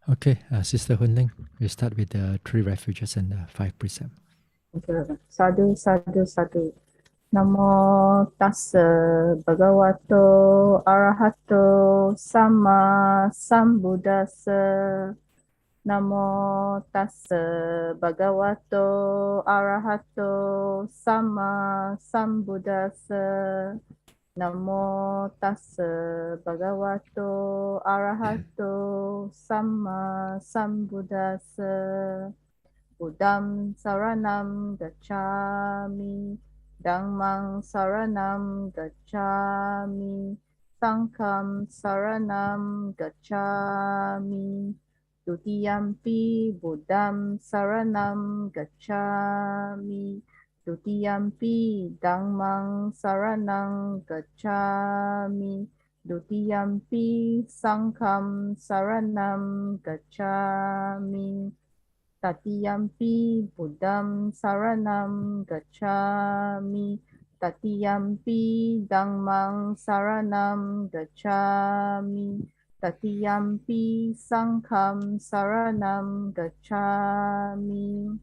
Okay, Sister Hunling, we start with the 3 refuges and the 5 precepts. Sadhu, sadhu, sadhu. Namo tassa bhagavato arahato sama sambuddhassa. Namo tassa bhagavato arahato sama sambuddhassa. Namo tassa bhagavato arahato sama sambuddhassa. Buddham saranam gacchami, Dhammang saranam gacchami, Sangham saranam gacchami, Dutiyampi Buddham saranam gacchami, Dutiyampi Dhammang saranam gacchami, Dutiyampi Sangham saranam gacchami. Tatiyampi Buddham Saranam Gacchami. Tatiyampi Dhammang Saranam Gacchami. Tatiyampi Sangham Saranam Gacchami.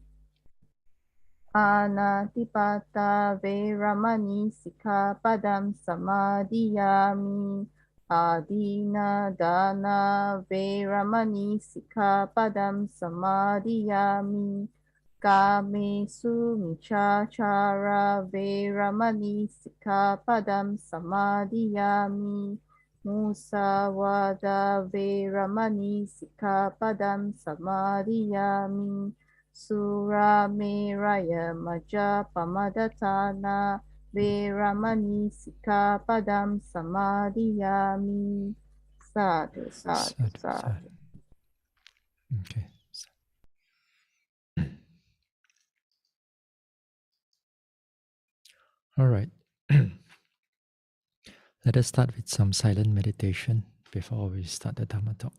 Anatipata Veramani Sikkhapadam Samadhiyami. Adina Dana Veramani Sikkhapadam Samadhiyami. Kamesu Michachara Veramani Sikkhapadam Samadhiyami. Musawada Veramani Sikkhapadam Samadhiyami. Sura Meraya Maja Pamadatana Veramani Sikkhapadam Samadhiyami. Sadhu, sadhu, sadhu. Okay. All right. Let us start with some silent meditation before we start the Dhamma Talk.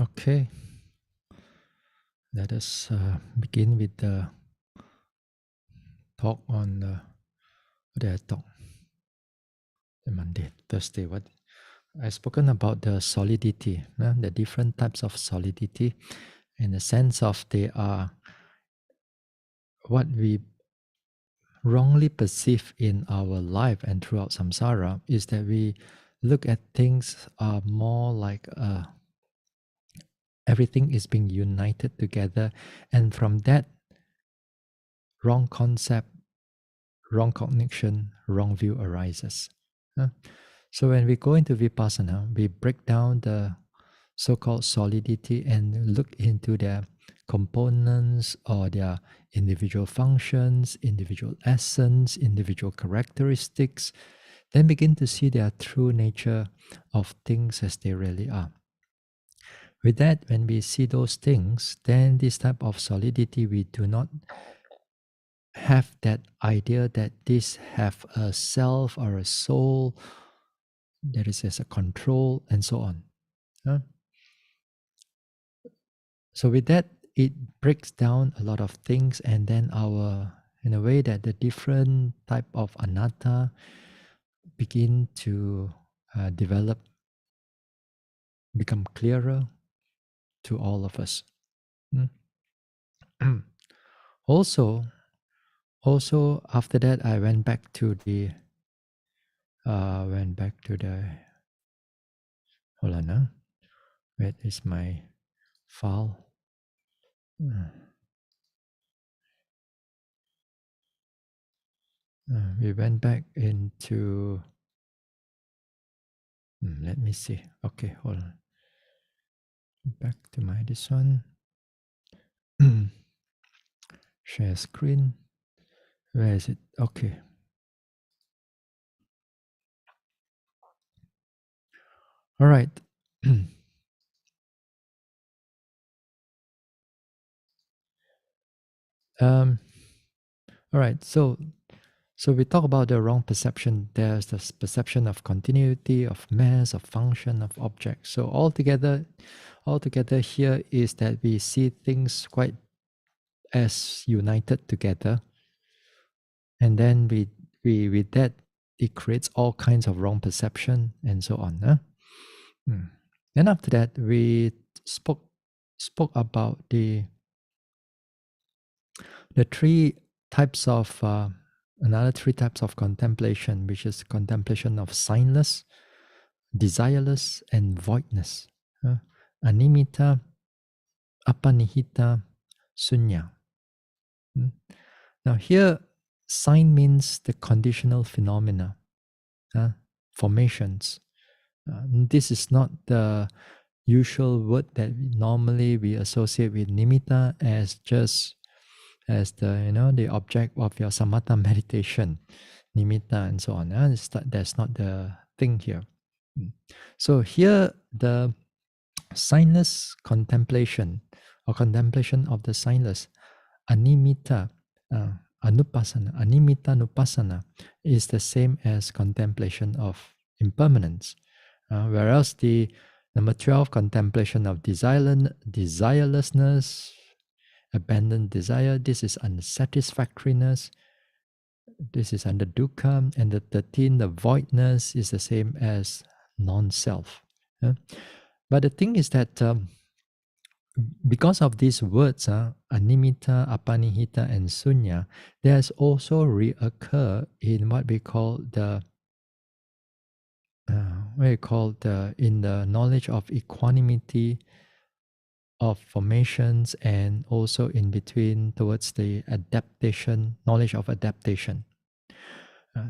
Okay, let us begin with the talk on the talk the Monday, Thursday. What I've spoken about the solidity, the different types of solidity, in the sense of they are what we wrongly perceive in our life and throughout samsara is that we look at things more like everything is being united together, and from that wrong concept, wrong cognition, wrong view arises. Huh? So when we go into vipassana, we break down the so-called solidity and look into their components or their individual functions, individual essence, individual characteristics, then begin to see their true nature of things as they really are. With that, when we see those things, then this type of solidity, we do not have that idea that this have a self or a soul that is as a control and so on. Huh? So with that, it breaks down a lot of things, and then in a way that the different type of anatta begin to develop, become clearer to all of us. also, also after that, I went back to the hold on, where is my file? We went back into, let me see. Okay, hold on. Back to my this one. Share screen. Where is it? Okay. All right. All right. So we talk about the wrong perception. There's the perception of continuity, of mass, of function, of object. So altogether here is that we see things quite as united together, and then we with that it creates all kinds of wrong perception and so on. Then after that, we spoke about the three types of another three types of contemplation, which is contemplation of signless, desireless, and voidness. Animita, apanihita, sunya. Now here, sign means the conditional phenomena, formations. This is not the usual word that normally we associate with nimitta as just as the object of your samatha meditation, nimitta and so on. That's not the thing here. So here the signless contemplation or contemplation of the signless, animita, anupasana, animita nupasana is the same as contemplation of impermanence. Whereas the number 12, contemplation of desirelessness, abandoned desire, this is unsatisfactoriness, this is under dukkha, and the 13, the voidness, is the same as non-self. But the thing is that because of these words, animita, apanihita, and sunya, there's also reoccur in what we call in the knowledge of equanimity of formations, and also in between towards the adaptation, knowledge of adaptation.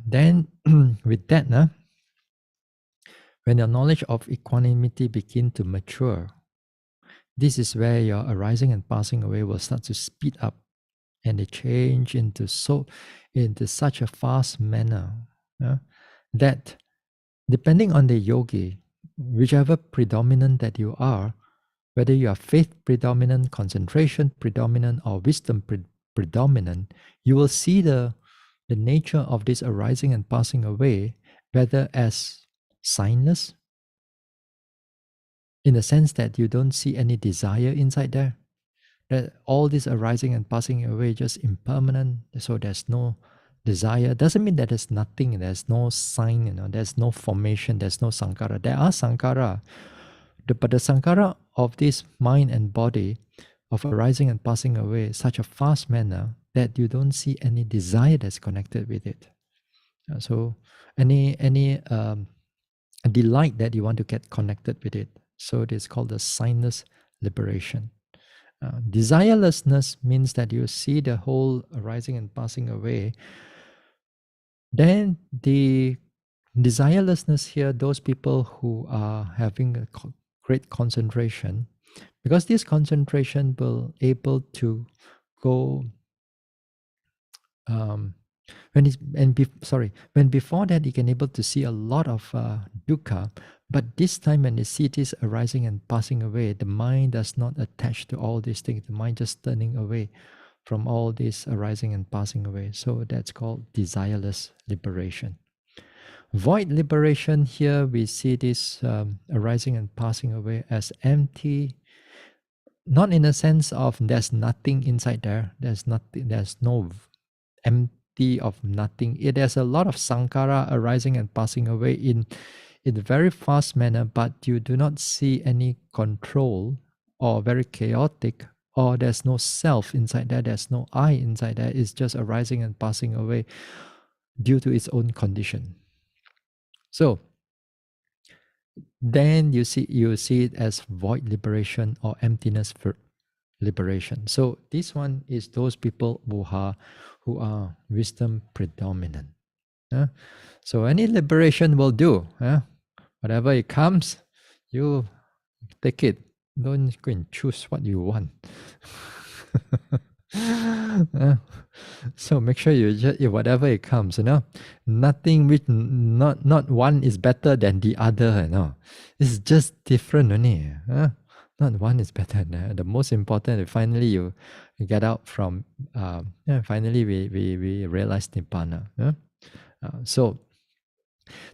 Then with that, when your knowledge of equanimity begin to mature, this is where your arising and passing away will start to speed up, and they change into such a fast manner that depending on the yogi, whichever predominant that you are, whether you are faith predominant, concentration predominant, or wisdom predominant, you will see the nature of this arising and passing away, whether as signless, in the sense that you don't see any desire inside there. That all this arising and passing away just impermanent, so there's no desire. Doesn't mean that there's nothing, there's no sign, there's no formation, there's no sankhara. There are sankhara, but the sankhara of this mind and body of arising and passing away is such a fast manner that you don't see any desire that's connected with it. So any delight that you want to get connected with it. So it is called the signless liberation. Desirelessness means that you see the whole arising and passing away. Then the desirelessness here, those people who are having a great concentration, because this concentration will able to go when before that you can able to see a lot of dukkha, but this time when you see this arising and passing away, the mind does not attach to all these things. The mind just turning away from all this arising and passing away. So that's called desireless liberation. Void liberation, here we see this arising and passing away as empty, not in a sense of there's nothing inside there. There's nothing. There's no empty of nothing. There's a lot of sankhara arising and passing away in a very fast manner, but you do not see any control, or very chaotic, or there's no self inside there. There's no I inside there. It's just arising and passing away due to its own condition. So then you see it as void liberation or emptiness for liberation. So this one is those people who are wisdom predominant. So any liberation will do. Whatever it comes, you take it. Don't go and choose what you want. So make sure you just whatever it comes, nothing which not one is better than the other, it's just different only. Not one is better than the other. The most important, finally you get out from finally we realize nibbana. So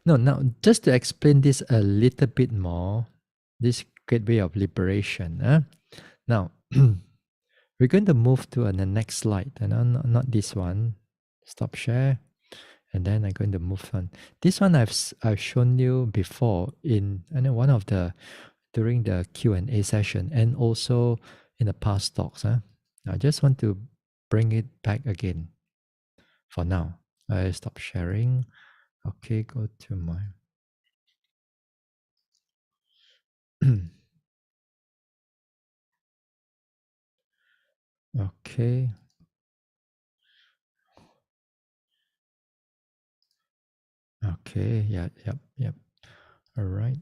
now just to explain this a little bit more, this great way of liberation. Now we're going to move to the next slide, not this one. Stop share, and then I'm going to move on. This one I've shown you before in one of the during the Q&A session, and also in the past talks. I just want to bring it back again. For now, I stop sharing. Okay, go to my. Okay. Okay. Yeah. Yep. All right.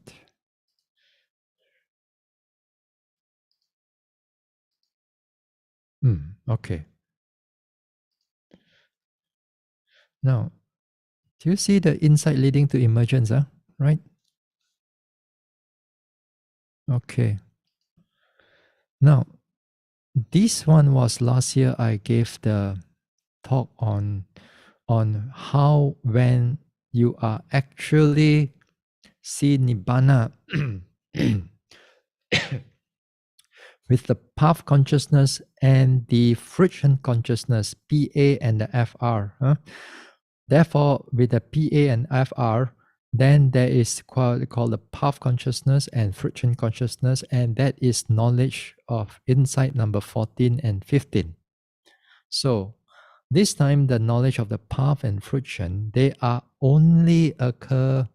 Okay. Now, do you see the insight leading to emergence? Right? Okay. Now, this one was last year. I gave the talk on how when you are actually see nibbana with the path consciousness and the friction consciousness, PA and the FR. Therefore, with the PA and FR, then there is called the path consciousness and friction consciousness, and that is knowledge of insight number 14 and 15. So this time the knowledge of the path and friction, they are only occur,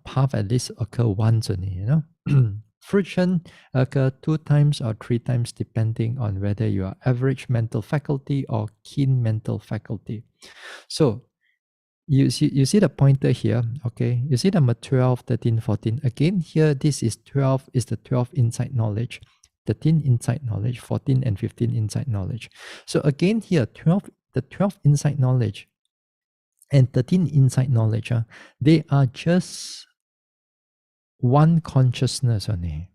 path at least occur once only, Friction occur 2 times or 3 times depending on whether you are average mental faculty or keen mental faculty. So you see the pointer here, okay? You see number 12, 13, 14. Again, here this is 12 is the 12 insight knowledge, 13 insight knowledge, 14 and 15 insight knowledge. So again here, the 12 insight knowledge and 13 insight knowledge, they are just one consciousness only.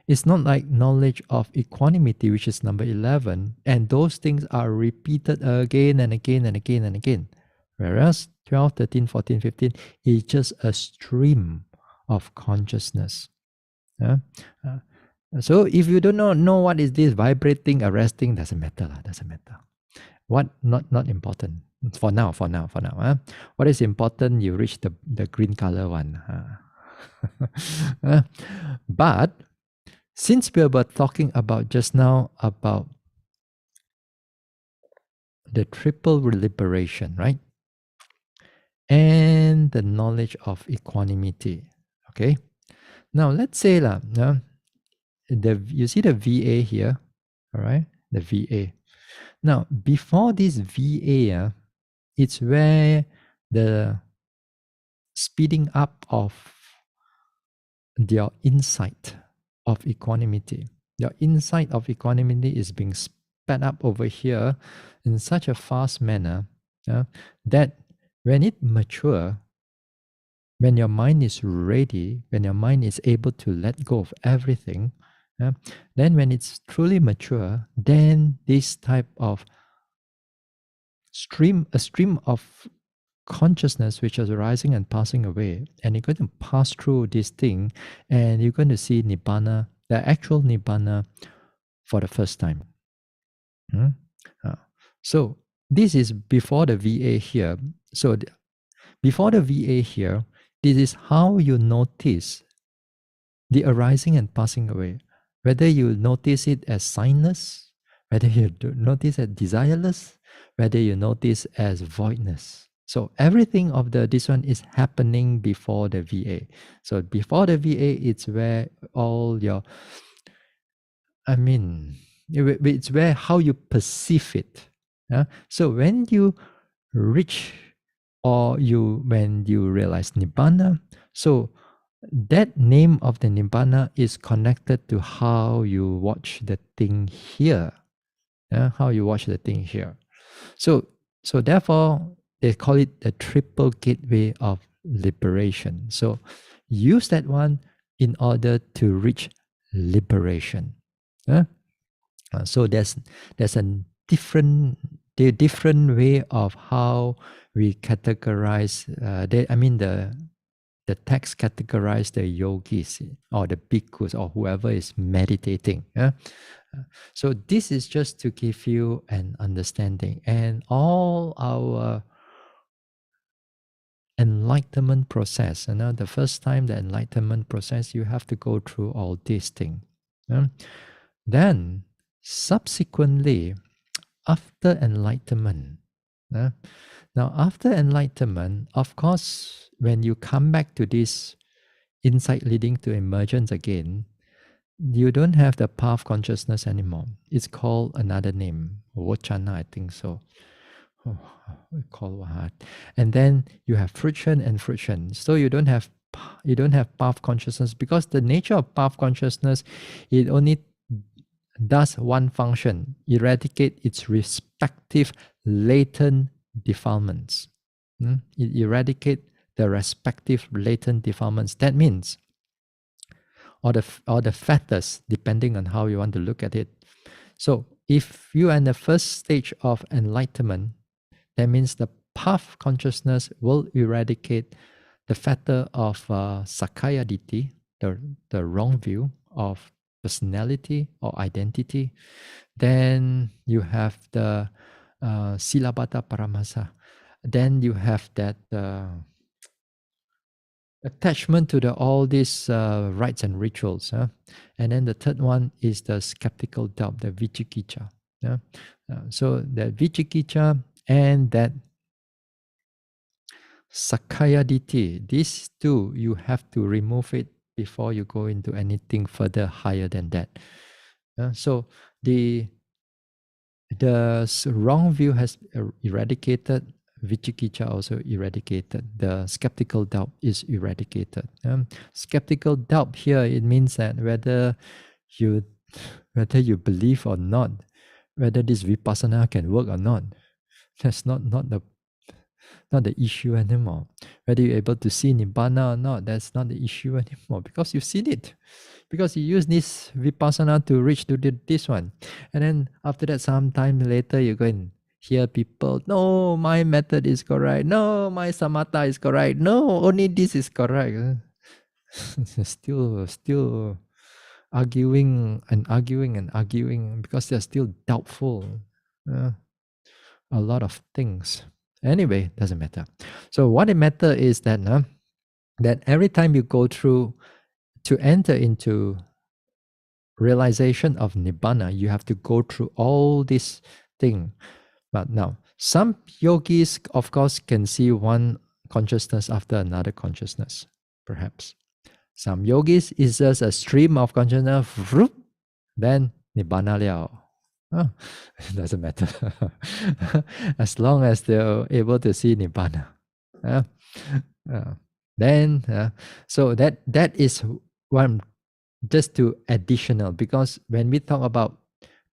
It's not like knowledge of equanimity, which is number 11, and those things are repeated again and again and again and again. Whereas 12, 13, 14, 15 is just a stream of consciousness. Uh, uh, so if you do not know what is this vibrating, arresting, doesn't matter lah, doesn't matter. What not important for now. What is important? You reach the green color one. But since we were talking about just now about the triple liberation, right? And the knowledge of equanimity. Okay. Now let's say lah, you see the VA here, all right? The VA. Now before this VA, it's where the speeding up of your insight of equanimity. Your insight of equanimity is being sped up over here in such a fast manner that when it mature, when your mind is ready, when your mind is able to let go of everything, then when it's truly mature, then this type of a stream of consciousness which is arising and passing away, and you're going to pass through this thing, and you're going to see Nibbana, the actual Nibbana, for the first time. So this is before the VA here. So before the VA here, this is how you notice the arising and passing away. Whether you notice it as signless, whether you notice as desireless, whether you notice as voidness. So everything of this one is happening before the VA. So before the VA, it's where all your, it's where how you perceive it. So when you reach when you realize Nibbana, so that name of the Nibbana is connected to how you watch the thing here. How you watch the thing here. So therefore, they call it the triple gateway of liberation. So use that one in order to reach liberation. So there's a different way of how we categorize. The text categorize the yogis or the bhikkhus or whoever is meditating. So this is just to give you an understanding, and all our enlightenment process. The first time the enlightenment process, you have to go through all these things. Then subsequently, after enlightenment, now after enlightenment, of course, when you come back to this insight leading to emergence again, you don't have the path consciousness anymore. It's called another name, Vachana, I think so. Call what? And then you have friction and friction. So you don't have path consciousness, because the nature of path consciousness, it only does one function: eradicate its respective latent defilements. It eradicate the respective latent defilements. That means, or the fetters, depending on how you want to look at it. So if you are in the first stage of enlightenment, that means the path consciousness will eradicate the fetter of Sakaya Ditti, the wrong view of personality or identity. Then you have the Silabata Paramasa. Then you have that attachment to all these rites and rituals. And then the third one is the skeptical doubt, the Vichikicha. So the Vichikicha and that Sakaya Ditti, these two, you have to remove it before you go into anything further higher than that. So the wrong view has eradicated, Vichikicha also eradicated, the skeptical doubt is eradicated. Skeptical doubt here, it means that whether you believe or not, whether this vipassana can work or not, that's not the issue anymore. Whether you're able to see Nibbana or not, that's not the issue anymore, because you've seen it. Because you use this vipassana to reach to this one. And then after that, sometime later, you go and hear people, no, my method is correct. No, my samatha is correct. No, only this is correct. still arguing and arguing and arguing because they're still doubtful. Uh, a lot of things. Anyway, doesn't matter. So what it matter is that that every time you go through to enter into realization of nibbana, you have to go through all this thing. But now, some yogis, of course, can see one consciousness after another consciousness, perhaps. Some yogis is just a stream of consciousness, then nibbana liao. Oh, it doesn't matter. As long as they're able to see nibbana. Uh, uh, then, so that is one just to additional, because when we talk about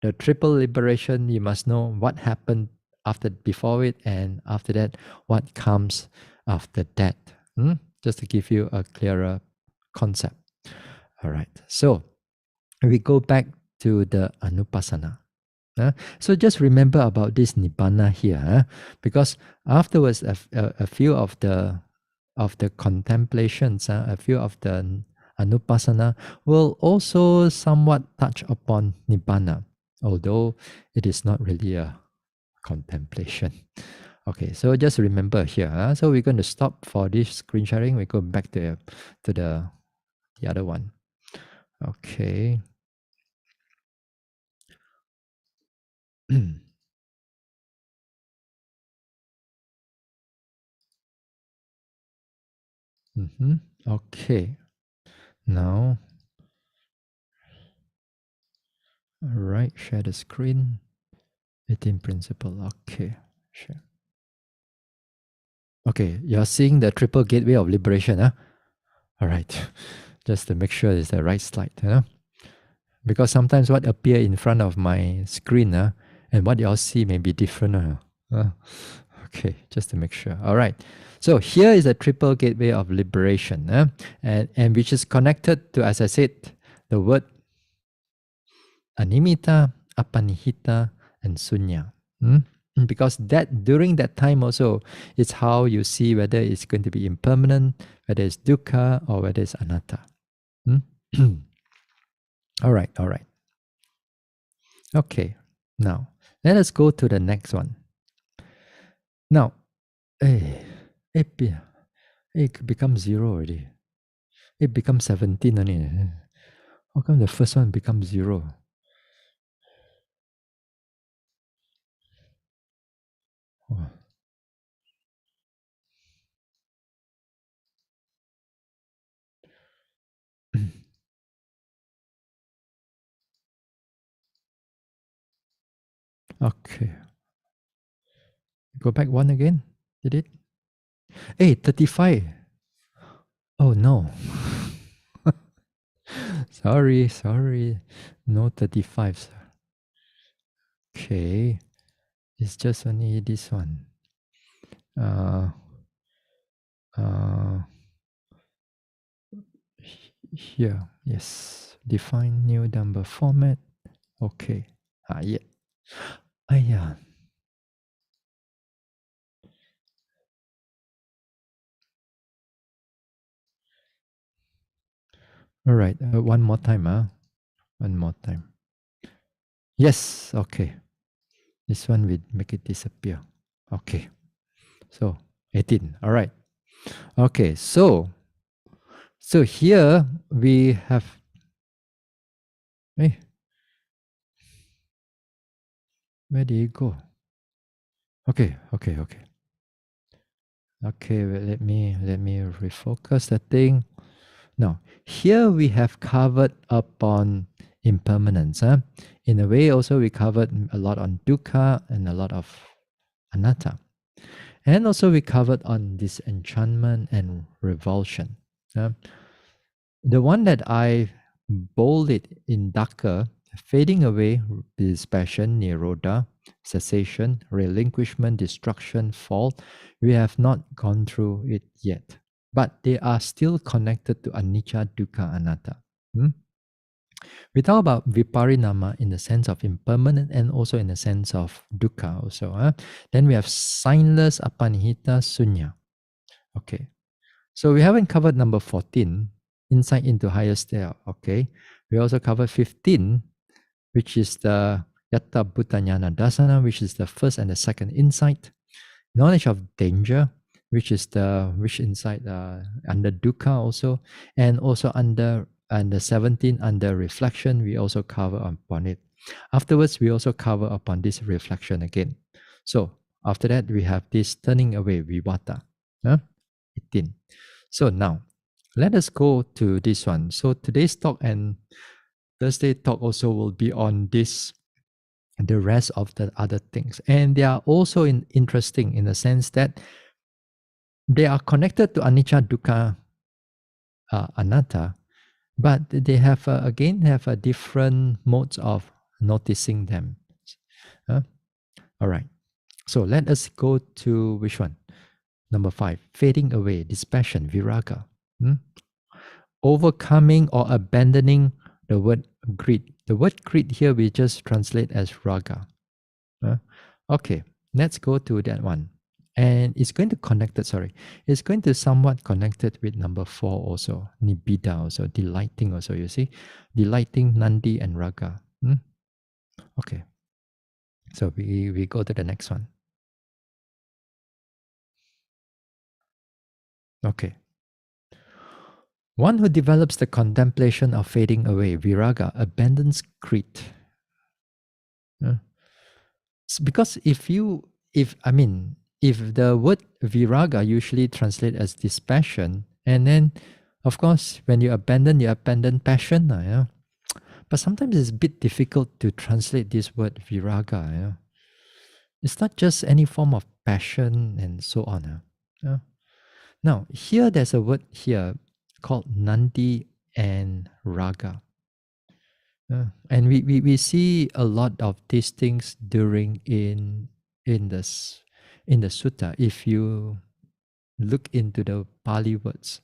the triple liberation, you must know what happened after, before it, and after that, what comes after that. Just to give you a clearer concept. All right. So we go back to the anupassana. So just remember about this nibbana here, because afterwards, a few of the contemplations, a few of the anupassana will also somewhat touch upon nibbana, although it is not really a contemplation. Okay, so just remember here. So we're going to stop for this screen sharing. We go back to the other one. Okay. Okay. Now, all right, share the screen. 18 principle. Okay, share. Okay, you're seeing the triple gateway of liberation. All right, just to make sure it's the right slide. Because sometimes what appear in front of my screen and what y'all see may be different. Okay, just to make sure. All right. So here is a triple gateway of liberation, and which is connected to, as I said, the word animita, apanihita, and sunya. Because that during that time also is how you see whether it's going to be impermanent, whether it's dukkha, or whether it's anatta. All right. Okay, now let us go to the next one. Now, it becomes 0 already. It becomes 17 only. How come the first one becomes 0? Oh. Okay. Go back one again. Did it? Hey, 35. Oh no. Sorry. No 35. Okay. It's just only this one. Here. Yes. Define new number format. Okay. Yeah. Yeah. All right. One more time. One more time. Yes. Okay. This one will make it disappear. Okay. So 18. All right. Okay. So here we have. Hey, where did it go? Okay. Okay. Well, let me refocus the thing. Now here we have covered upon impermanence. In a way, also we covered a lot on dukkha and a lot of anatta. And also we covered on disenchantment and revulsion. The one that I bolded in darker, fading away is passion, nirodha, cessation, relinquishment, destruction, fall. We have not gone through it yet. But they are still connected to anicca, dukkha, anatta. We talk about viparinama in the sense of impermanent and also in the sense of dukkha also. Then we have signless, apanihita, sunya. Okay. So we haven't covered number 14. insight into higher state. Okay. We also cover 15, which is the Yatta Bhutanyana Dasana, which is the first and the second insight. Knowledge of danger, which is the which insight under dukkha also, and also under 17 under reflection, we also cover upon it. Afterwards, we also cover upon this reflection again. So after that, we have this turning away vivata, 18. So now, let us go to this one. So today's talk and Thursday talk also will be on this, the rest of the other things. And they are also interesting in the sense that they are connected to anicca, dukkha, anatta, but they have again have a different modes of noticing them. All right. So let us go to which one? Number 5, fading away, dispassion, viraga. Overcoming or abandoning the word greed. The word greed here we just translate as raga. Okay, let's go to that one. And it's going to connect it, it's going to somewhat connected with number 4 also, nibbida also, delighting also, you see. Delighting, nandi and raga. Okay, so we go to the next one. Okay. One who develops the contemplation of fading away, viraga, abandons greed. Because if the word viraga usually translate as dispassion, and then of course when you abandon passion, yeah? But sometimes it's a bit difficult to translate this word viraga. Yeah? It's not just any form of passion and so on. Yeah? Now here there's a word here called nandi and raga. And we see a lot of these things during in the sutta if you look into the Pali words.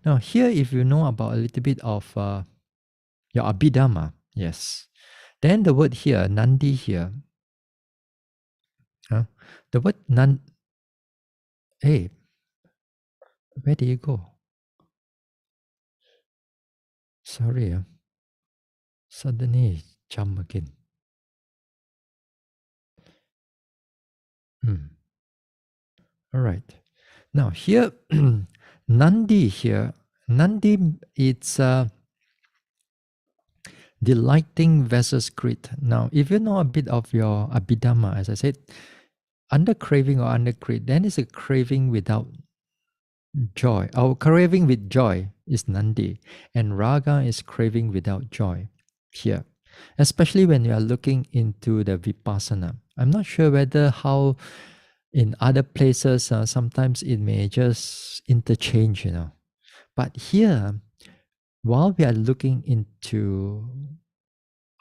Now here, if you know about a little bit of your Abhidhamma, yes, then the word here, nandi here, the word hey, where did you go? Sorry, suddenly jump again. All right. Now here, Nandi here, Nandi, it's delighting versus greed. Now, if you know a bit of your Abhidhamma, as I said, under craving or under greed, then it's a craving without joy. Our craving with joy is Nandi, and Raga is craving without joy here. Especially when you are looking into the Vipassana. I'm not sure whether how in other places, sometimes it may just interchange, But here, while we are looking into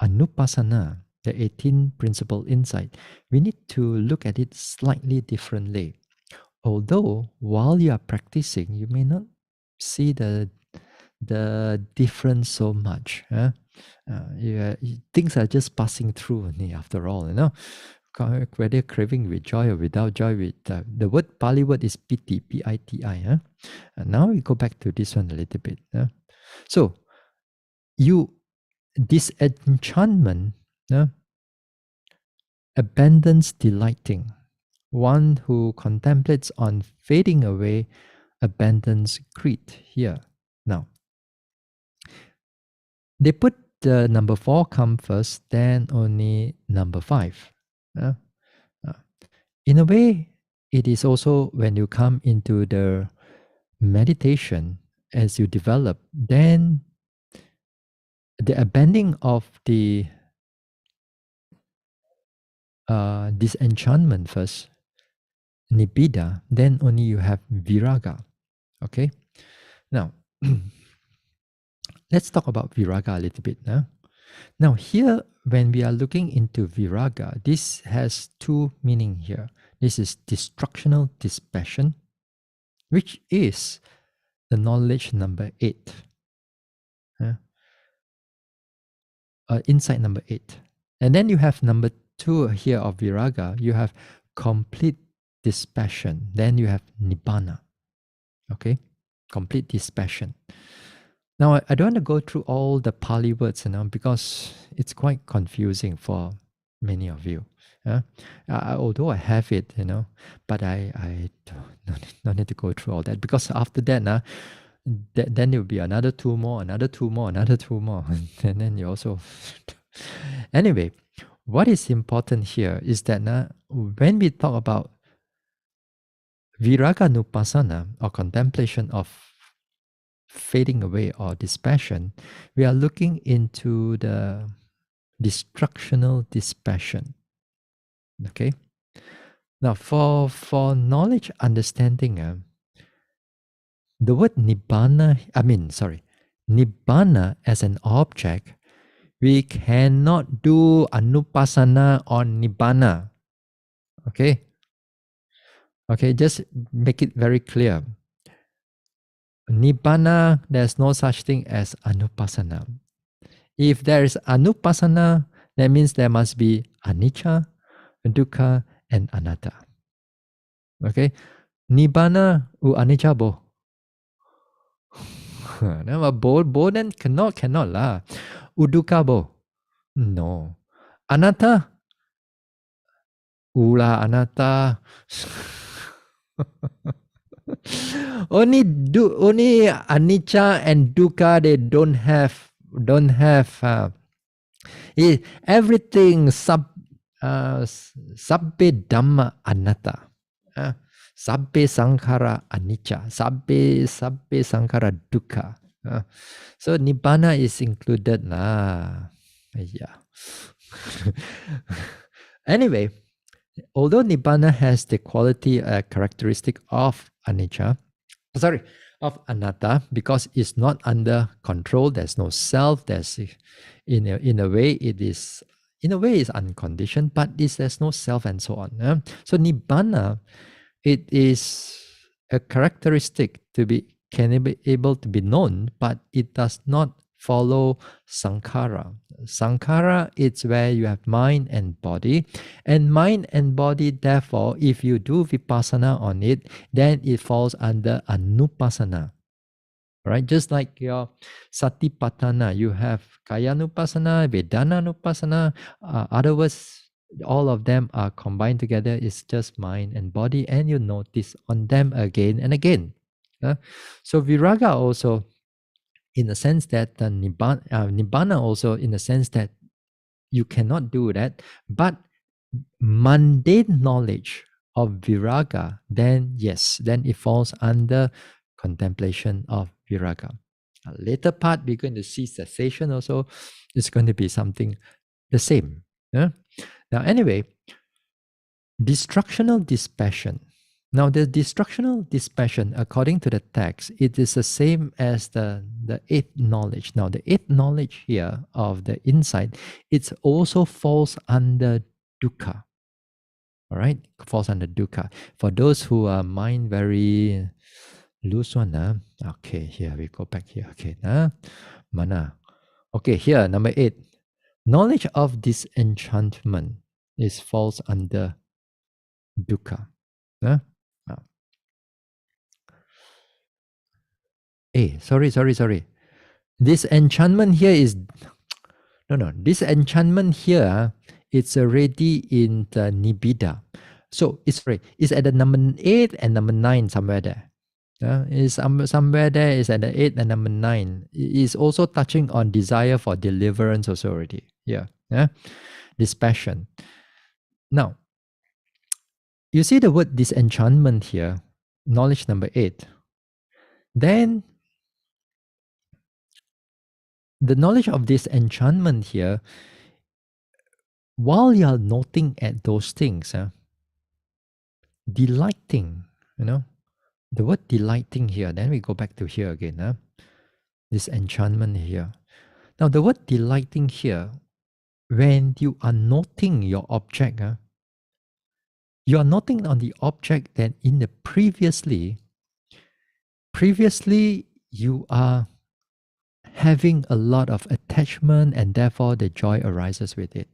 Anupassana, the 18 principle insight, we need to look at it slightly differently. Although while you are practicing, you may not see the difference so much. Things are just passing through after all, whether craving with joy or without joy. With the word Pali word is piti, P-I-T-I. And now we go back to this one a little bit. So you disenchantment abandons delighting. One who contemplates on fading away abandons greed here. Now, they put the number 4 come first, then only number 5. In a way, it is also when you come into the meditation, as you develop, then the abandoning of the disenchantment first, nibbida, then only you have viraga. Okay? Now, let's talk about viraga a little bit. Now, here, when we are looking into viraga, this has 2 meaning here. This is destructional dispassion, which is the knowledge number 8. Insight number 8. And then you have number 2 here of viraga. You have complete dispassion. Then you have nibbana. Okay? Complete dispassion. Now, I don't want to go through all the Pali words, because it's quite confusing for many of you. Although I have it, but I don't need to go through all that, because after that, then there will be another two more, another two more, another two more, and then you also. Anyway, what is important here is that when we talk about Viraga Nupasana, or contemplation of fading away or dispassion, we are looking into the destructional dispassion. Okay. Now, for knowledge understanding, the word nibbana, nibbana as an object, we cannot do anupasana on nibbana. Okay. Okay, just make it very clear. Nibbana, there's no such thing as anupasana. If there is anupasana, that means there must be anicca, dukkha, and anatta. Okay? Nibbana u anicca bo. Nama bo then cannot lah. Udukkha bo. No. Anatta? Ula anatta. only anicca and dukkha, they don't have everything sabbe dhamma anatta, sabbe sankhara anicca, sabbe sankhara dukkha. So nibbana is included lah. Yeah. Anyway, although nibbana has the quality, characteristic of anicca, of anatta, because it's not under control, there's no self, there's in a way it's unconditioned, but there's no self and so on. So nibbana, it is a characteristic can be able to be known, but it does not follow sankhara. Sankhara, it's where you have mind and body, and mind and body, therefore, if you do vipassana on it, then it falls under anupasana. Right? Just like your satipatthana, you have kayanupasana, vedananupasana. Other words, all of them are combined together. It's just mind and body, and you notice on them again and again. So viraga also, in the sense that the nibbana also, in the sense that you cannot do that, but mundane knowledge of viraga, then yes, then it falls under contemplation of viraga. A later part, we're going to see cessation also. It's going to be something the same. Yeah? Now, anyway, destructional dispassion. Now, the destructional dispassion, according to the text, it is the same as the eighth knowledge. Now, the eighth knowledge here of the insight, it also falls under dukkha. All right, falls under dukkha. For those who are mind very loose one, okay, here we go back here. Okay, mana. Okay, here number 8, knowledge of disenchantment is falls under dukkha. Sorry. Disenchantment here is no. Disenchantment here, it's already in the nibbida. So it's at the number 8 and number 9 somewhere there. Is somewhere there is at the 8 and number 9. It is also touching on desire for deliverance also already. Yeah. Dispassion. Now, you see the word disenchantment here, knowledge number 8. Then the knowledge of disenchantment here, while you are noting at those things, delighting, the word delighting here, then we go back to here again, disenchantment here. Now, the word delighting here, when you are noting your object, you are noting on the object that in the previously you are having a lot of attachment, and therefore the joy arises with it.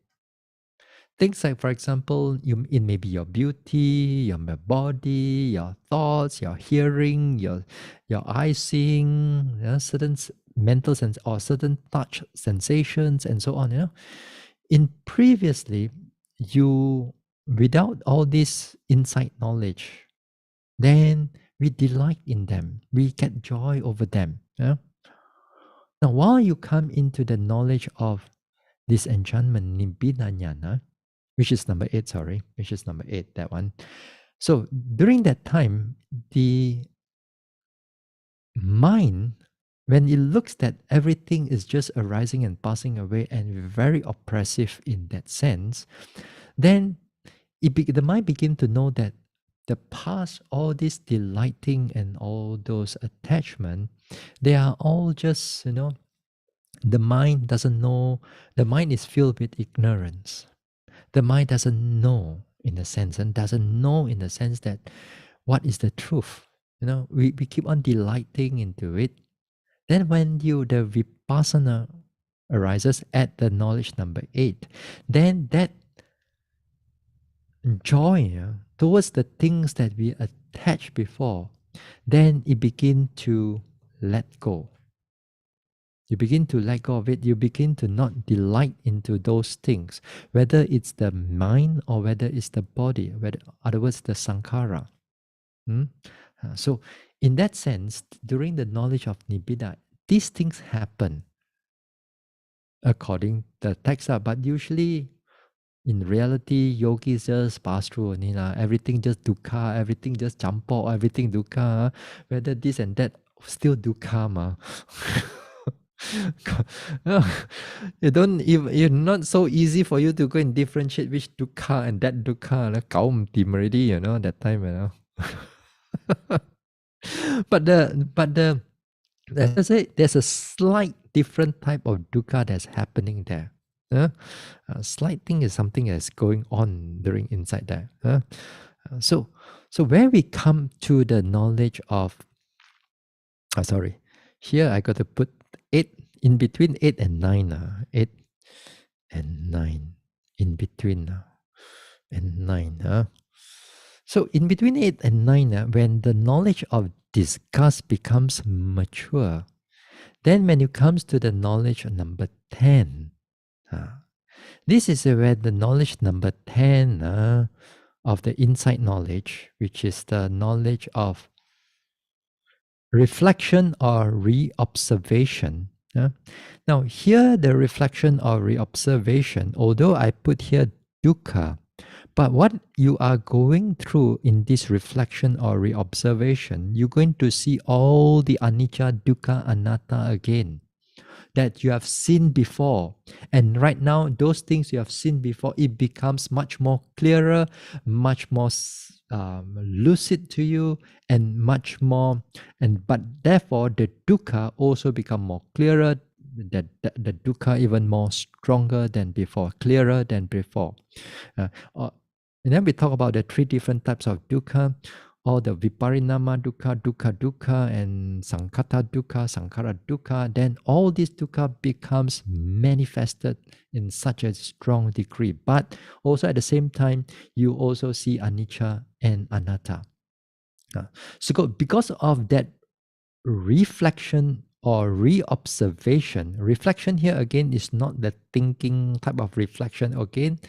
Things like, for example, it may be your beauty, your body, your thoughts, your hearing, your eye seeing, certain mental sense or certain touch sensations and so on, in previously, you, without all this insight knowledge, then we delight in them, we get joy over them. Now while you come into the knowledge of disenchantment, nibbida jnana, which is number 8, which is number 8, that one. So during that time, the mind, when it looks that everything is just arising and passing away and very oppressive in that sense, then the mind begin to know that the past, all this delighting and all those attachment, they are all just, the mind doesn't know, the mind is filled with ignorance. The mind doesn't know in a sense, and doesn't know in the sense that what is the truth. We keep on delighting into it. Then when the vipassana arises at the knowledge number 8, then that joy towards the things that we attached before, then it begin to let go. You begin to let go of it. You begin to not delight into those things, whether it's the mind or whether it's the body, whether, other words, the sankhara. So in that sense, during the knowledge of nibbida, these things happen according the text, but usually in reality, yogis just pass through only. Everything just dukkha, everything just campur, everything dukkha. Whether this and that, still dukkha. You don't even, it's not so easy for you to go and differentiate which dukkha and that dukkha. Kaum tim already, that time, but let's just say there's a slight different type of dukkha that's happening there. A slight thing is something that's going on during inside there. So where we come to the knowledge of, here I got to put 8 in between 8 and 9. 8 and 9 in between and 9. So in between 8 and 9, when the knowledge of disgust becomes mature, then when it comes to the knowledge of number 10, this is where the knowledge number 10 of the insight knowledge, which is the knowledge of reflection or reobservation. Now here the reflection or reobservation, although I put here dukkha, but what you are going through in this reflection or reobservation, you're going to see all the anicca, dukkha, anatta again that you have seen before. And right now, those things you have seen before, it becomes much more clearer, much more lucid to you, and much more, but therefore the dukkha also become more clearer, the dukkha even more stronger than before, clearer than before. And then we talk about the 3 different types of dukkha, all the viparinama dukkha, dukkha dukkha, and sankhata dukkha, sankhara dukkha. Then all this dukkha becomes manifested in such a strong degree. But also at the same time, you also see anicca and anatta. So because of that reflection or reobservation, reflection here again is not the thinking type of reflection again.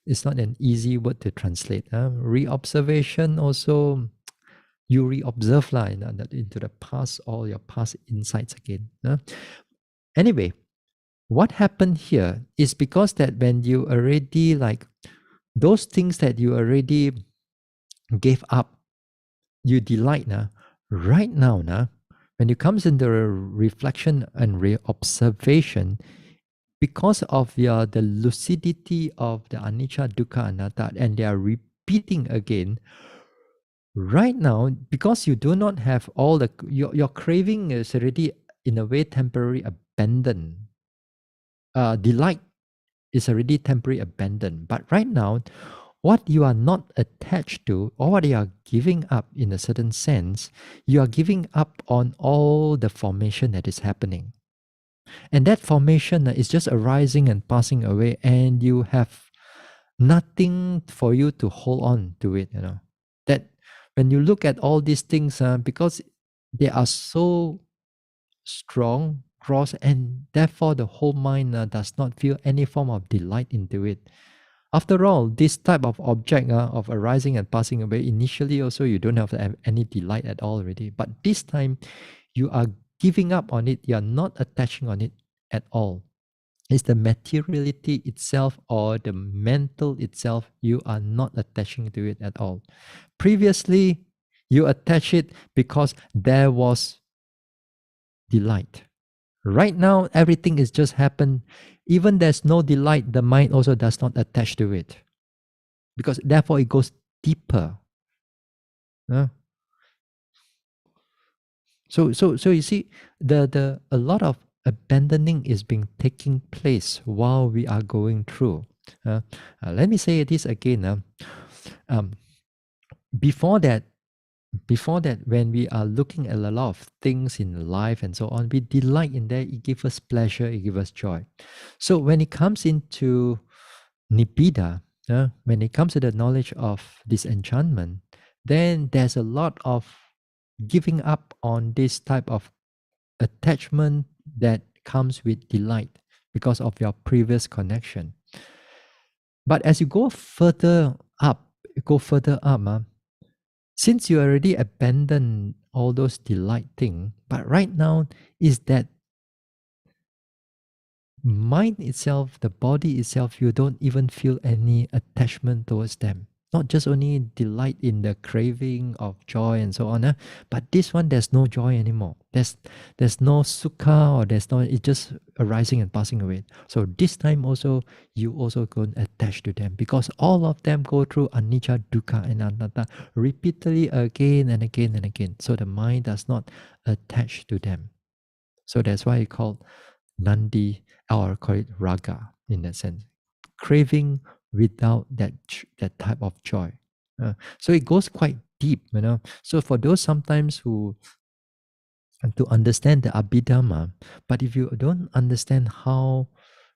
It's not an easy word to translate. Reobservation also, you reobserve into the past, all your past insights again. Anyway, what happened here is because that when you already those things that you already gave up, you delight right now, when it comes into reflection and reobservation, because of the lucidity of the anicca, dukkha, anatta, and they are repeating again, right now, because you do not have all your craving is already in a way temporary abandoned. Delight is already temporary abandoned. But right now, what you are not attached to, or what you are giving up in a certain sense, you are giving up on all the formation that is happening. And that formation is just arising and passing away, and you have nothing for you to hold on to it, That when you look at all these things, because they are so strong, gross, and therefore the whole mind does not feel any form of delight into it. After all, this type of object of arising and passing away, initially also you don't have any delight at all already. But this time, you are giving up on it. You are not attaching on it at all. It's the materiality itself or the mental itself. You are not attaching to it at all. Previously, you attach it because there was delight. Right now, everything is just happened. Even there's no delight, the mind also does not attach to it. Because therefore it goes deeper. Uh, so you see, the a lot of abandoning is being taking place while we are going through. Let me say this again. Um, before that, when we are looking at a lot of things in life and so on, we delight in that. It gives us pleasure. It gives us joy. So when it comes into Nibbida, when it comes to the knowledge of disenchantment, then there's a lot of giving up on this type of attachment that comes with delight because of your previous connection. But as you go further up, since you already abandoned all those delight things, but right now is that mind itself, the body itself, you don't even feel any attachment towards them. Not just only delight in the craving of joy and so on, but this one there's no joy anymore. There's no sukha, or there's no, it's just arising and passing away. So this time also you also go attached to them, because all of them go through anicca, dukkha, and anatta repeatedly again and again and again. So the mind does not attach to them. So that's why it's called nandi, or call it raga in that sense, craving without that type of joy. So it goes quite deep, So for those sometimes who to understand the abhidhamma, but if you don't understand how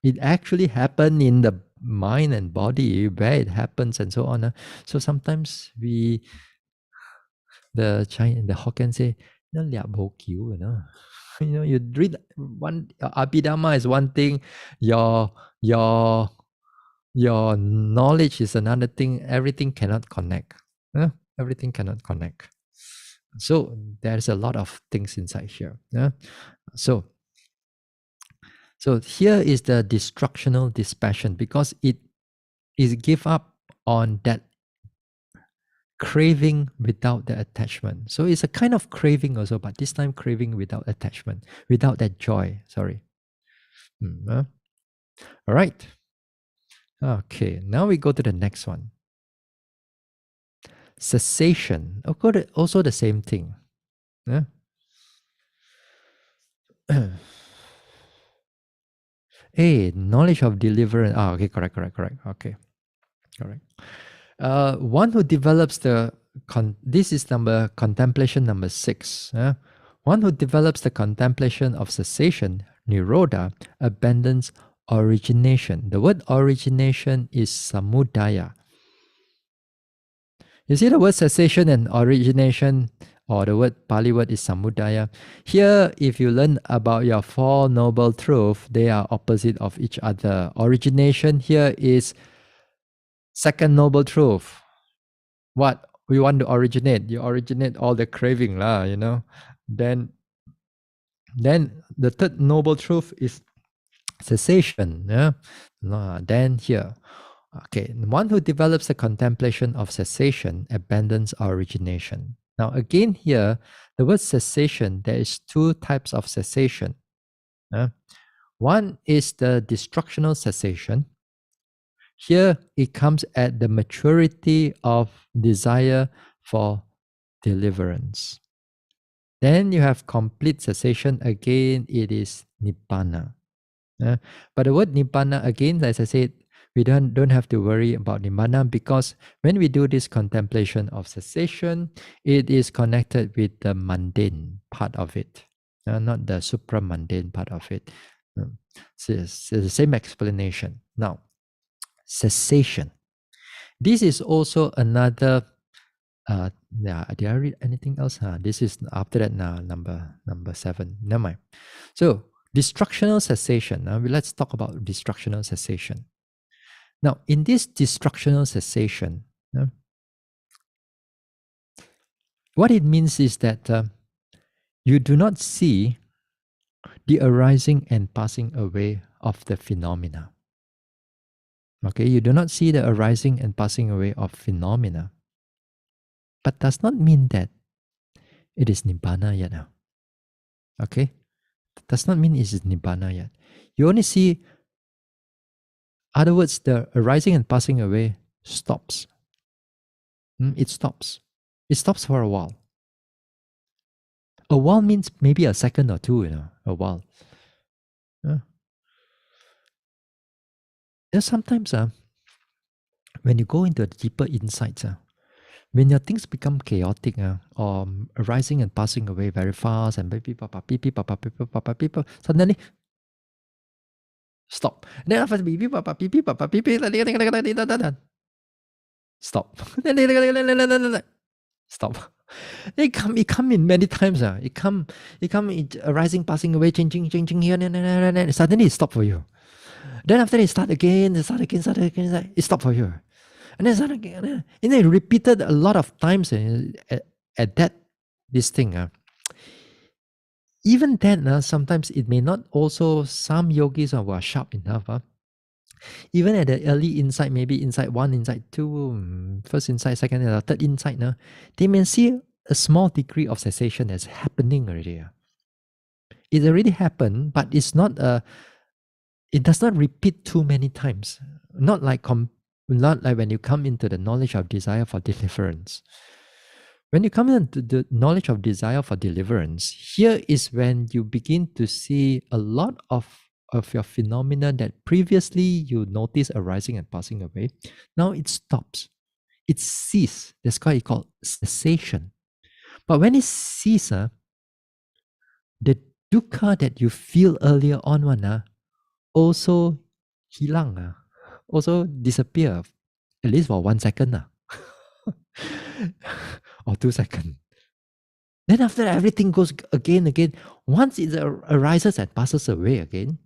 it actually happened in the mind and body, where it happens and so on, so sometimes the Hokkien say, liap bo kiu, you read one abhidhamma is one thing, your knowledge is another thing. Everything cannot connect. Everything cannot connect. So there's a lot of things inside here. So here is the destructional dispassion, because it is give up on that craving without the attachment. So it's a kind of craving also, but this time craving without attachment, without that joy. Sorry. All right. Okay, now we go to the next one. Cessation. Also the same thing. Hey, knowledge of deliverance. Okay, correct. Okay, correct. One who develops this is contemplation number 6. One who develops the contemplation of cessation, nirodha, abandons origination. The word origination is samudaya. You see the word cessation and origination, or the word Pali word is samudaya. Here, if you learn about your 4 noble truths, they are opposite of each other. Origination here is second noble truth. What we want to originate? You originate all the craving, Then the third noble truth is cessation. Then here. Okay, one who develops the contemplation of cessation abandons origination. Now again here, the word cessation, there is 2 types of cessation. One is the destructional cessation. Here it comes at the maturity of desire for deliverance. Then you have complete cessation. Again, it is nibbana. But the word nibbana, again, as I said, we don't have to worry about nibbana, because when we do this contemplation of cessation, it is connected with the mundane part of it, not the supra-mundane part of it. So it's the same explanation. Now, cessation. This is also another. Did I read anything else? This is after that now. Number 7. Never mind. So Destructional cessation. Let's talk about destructional cessation. Now, in this destructional cessation, what it means is that you do not see the arising and passing away of the phenomena. Okay, you do not see the arising and passing away of phenomena, but does not mean that it is nibbana yet. Okay, does not mean it is nibbana yet. You only see, other words, the arising and passing away stops. It stops. It stops for a while. A while means maybe a second or two, a while. Sometimes when you go into deeper insights, when your things become chaotic or arising and passing away very fast and suddenly stop. And then after stop. Stop. It come in many times. It come arising, passing away, changing here, and suddenly it stop for you. Then after it start again, it stop for you. And then start again. And then repeated a lot of times at that this thing. Even then, sometimes it may not also, some yogis who are sharp enough. Even at the early insight, maybe insight 1, insight 2, first insight, second and third insight, they may see a small degree of cessation that's happening already. It already happened, but it's not it does not repeat too many times. Not like when you come into the knowledge of desire for deliverance. When you come into the knowledge of desire for deliverance, here is when you begin to see a lot of your phenomena that previously you noticed arising and passing away. Now it stops. It ceases. That's why it's called cessation. But when it ceases, the dukkha that you feel earlier on also hilang, also disappear, at least for 1 second or 2 seconds. Then after that, everything goes again. Once it arises and passes away again,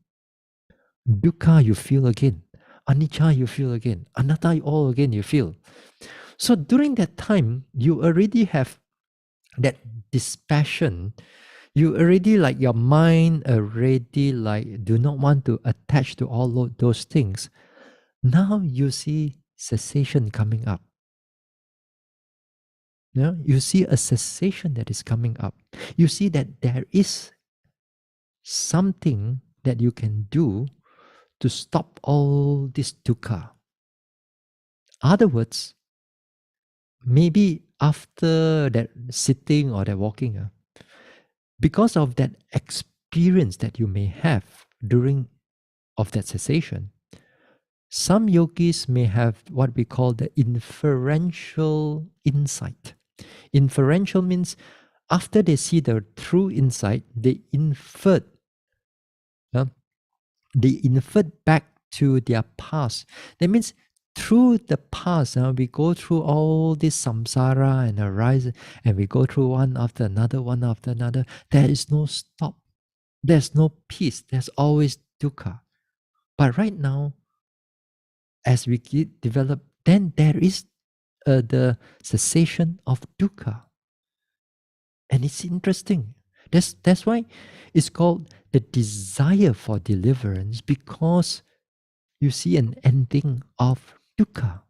dukkha you feel again, anicca you feel again, anatta all again you feel. So during that time, you already have that dispassion. You already, like, your mind already like do not want to attach to all those things. Now you see cessation coming up. You see a cessation that is coming up. You see that there is something that you can do to stop all this dukkha. Other words, maybe after that sitting or that walking, because of that experience that you may have during of that cessation, some yogis may have what we call the inferential insight. Inferential means after they see the true insight, they inferred back to their past. That means through the past, we go through all this samsara and arise, and we go through one after another. There is no stop. There's no peace. There's always dukkha. But right now, as we develop, then there is the cessation of dukkha. And it's interesting. That's why it's called the desire for deliverance, because you see an ending of dukkha.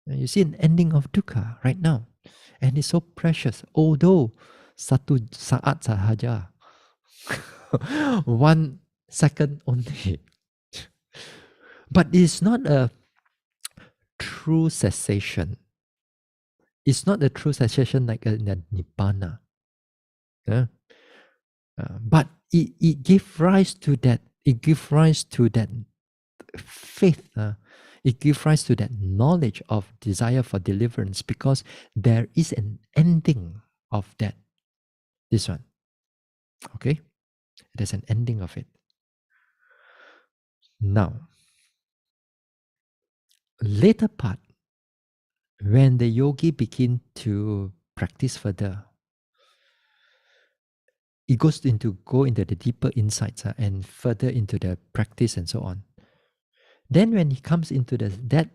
You see an ending of dukkha right now. And it's so precious. Although satu saat sahaja, 1 second only. But it's not a true cessation. It's not a true cessation like in the nibbana. But it gives rise to that. It gives rise to that faith. It gives rise to that knowledge of desire for deliverance, because there is an ending of that. This one. Okay? There's an ending of it. Now, later part, when the yogi begin to practice further, it goes into the deeper insights and further into the practice and so on. Then when he comes into that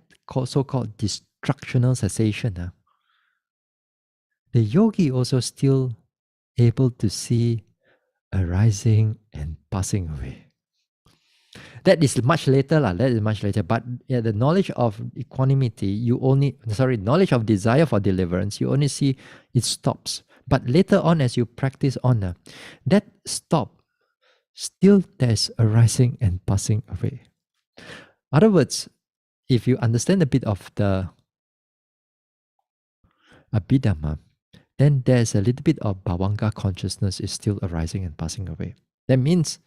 so-called destructional cessation, the yogi also still able to see arising and passing away. That is much later, lah. That is much later. But yeah, the knowledge of equanimity, knowledge of desire for deliverance, you only see it stops. But later on, as you practice on, that stop, still there's arising and passing away. Other words, if you understand a bit of the Abhidhamma, then there's a little bit of Bhavanga consciousness is still arising and passing away. That means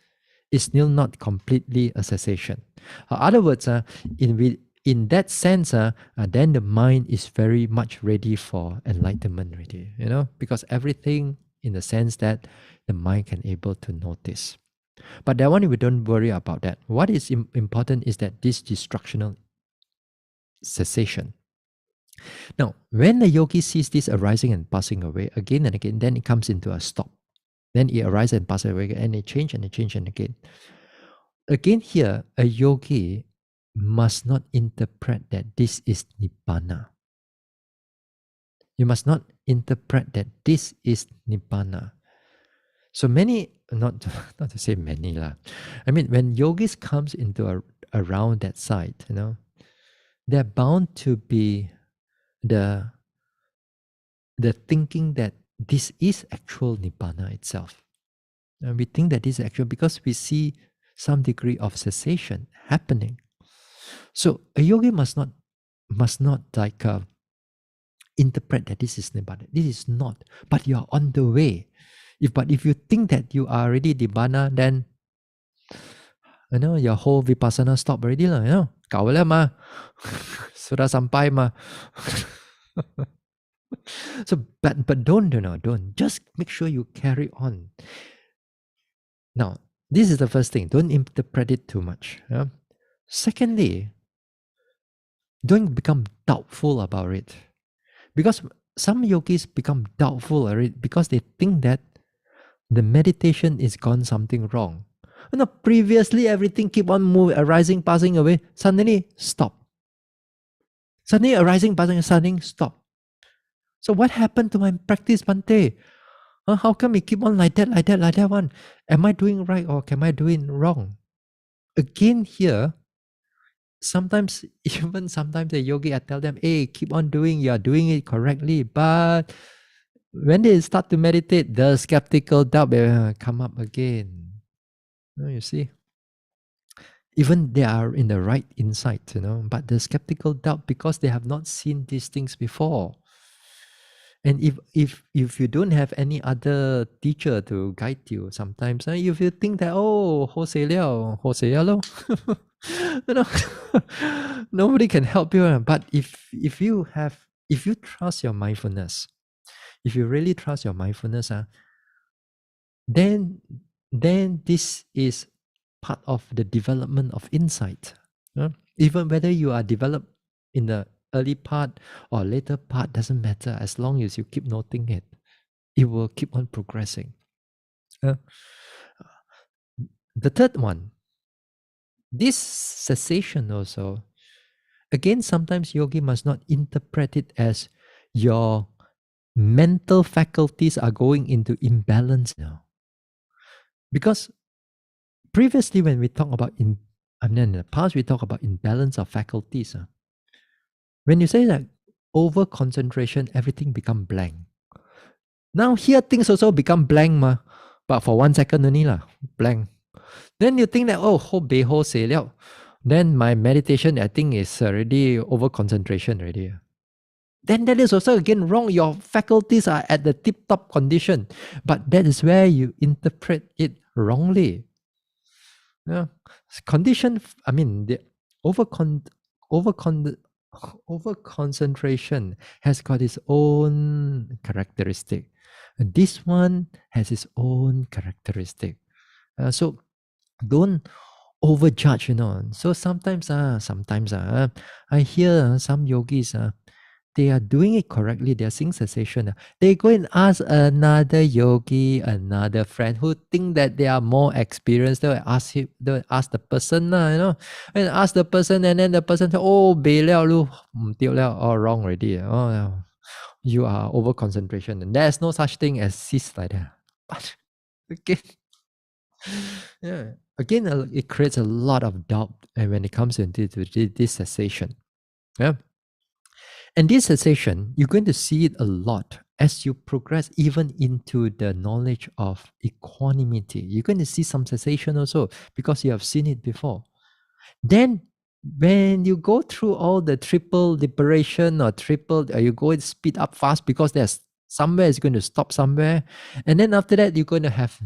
it's still not completely a cessation. Other words, in that sense, then the mind is very much ready for enlightenment already, because everything in the sense that the mind can able to notice. But that one, we don't worry about that. What is important is that this destructional cessation. Now, when the yogi sees this arising and passing away again and again, then it comes into a stop. Then it arises and passes away, and it change and it change and again. Again here, a yogi must not interpret that this is Nibbana. You must not interpret that this is Nibbana. So many, not to say many lah. I mean, when yogis comes into around that side, they're bound to be the thinking that this is actual Nibbana itself. And we think that this is actual because we see some degree of cessation happening. So a yogi must not like interpret that this is Nibbana. This is not, but you are on the way. If you think that you are already Nibbana, then your whole vipassana stop already lah. Kau lah ma, sudah sampai ma. So, but don't just make sure you carry on. Now, this is the first thing. Don't interpret it too much. Secondly, don't become doubtful about it. Because some yogis become doubtful already because they think that the meditation is gone something wrong. Previously everything keep on moving, arising, passing away. Suddenly, stop. Suddenly arising, passing, suddenly stop. So what happened to my practice, Bhante? How come it keep on like that one? Am I doing right or am I doing wrong? Again here, sometimes the yogi, I tell them, hey, keep on doing, you're doing it correctly. But when they start to meditate, the skeptical doubt will come up again. You see? Even they are in the right insight, but the skeptical doubt because they have not seen these things before. And if you don't have any other teacher to guide you, sometimes if you think that ho se liao lo, nobody can help you. But if you trust your mindfulness, if you really trust your mindfulness, then this is part of the development of insight. Even whether you are developed in the early part or later part, doesn't matter. As long as you keep noting it, it will keep on progressing. The third one, this cessation also, again, sometimes yogi must not interpret it as your mental faculties are going into imbalance now. Because previously when we talk about in the past we talk about imbalance of faculties. When you say that over concentration, everything become blank. Now here things also become blank ma, but for 1 second only lah, blank. Then you think that ho bei ho se liao. Then my meditation, I think, is already over concentration already. Then that is also again wrong. Your faculties are at the tip-top condition, but that is where you interpret it wrongly. Condition, I mean, the over concentration has got its own characteristic. And this one has its own characteristic. So don't overjudge, So sometimes I hear some yogis, they are doing it correctly, they are seeing cessation, they go and ask another yogi, another friend who think that they are more experienced. They'll ask him, they'll ask the person, and ask the person, and then the person say, oh, bei liao lu, tio liao, all wrong already. Oh, you are over concentration. And there's no such thing as cease like that. But again, yeah, again, it creates a lot of doubt, and when it comes into this cessation. Yeah. And this cessation, you're going to see it a lot as you progress even into the knowledge of equanimity. You're going to see some cessation also because you have seen it before. Then when you go through all the triple liberation or you go and speed up fast because there's somewhere is going to stop somewhere. And then after that, you're going to have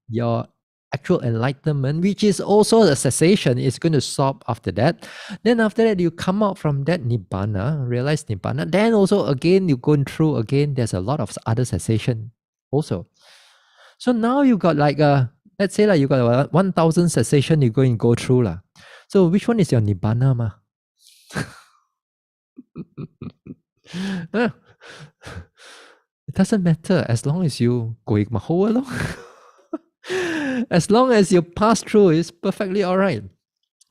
your actual enlightenment, which is also a cessation. It's going to stop after that. Then after that, you come out from that nibbana, realize nibbana. Then also again, you're going through again, there's a lot of other cessation also. So now you got like let's say like you got 1,000 cessation you're going to go through lah. So which one is your nibbana ma? It doesn't matter as long as you go maho along. As long as you pass through, it's perfectly all right.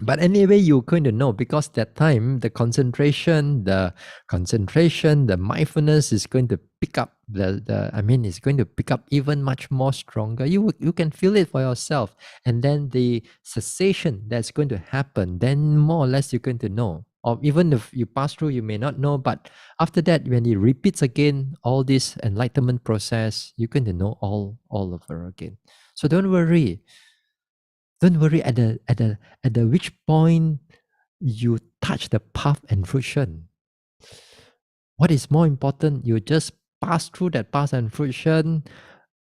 But anyway, you're going to know because that time the concentration, the mindfulness is going to pick up it's going to pick up even much more stronger. You can feel it for yourself, and then the cessation that's going to happen, then more or less you're going to know. Or even if you pass through, you may not know. But after that, when it repeats again, all this enlightenment process, you're going to know all over again. So don't worry. Don't worry at the which point you touch the path and fruition. What is more important, you just pass through that path and fruition,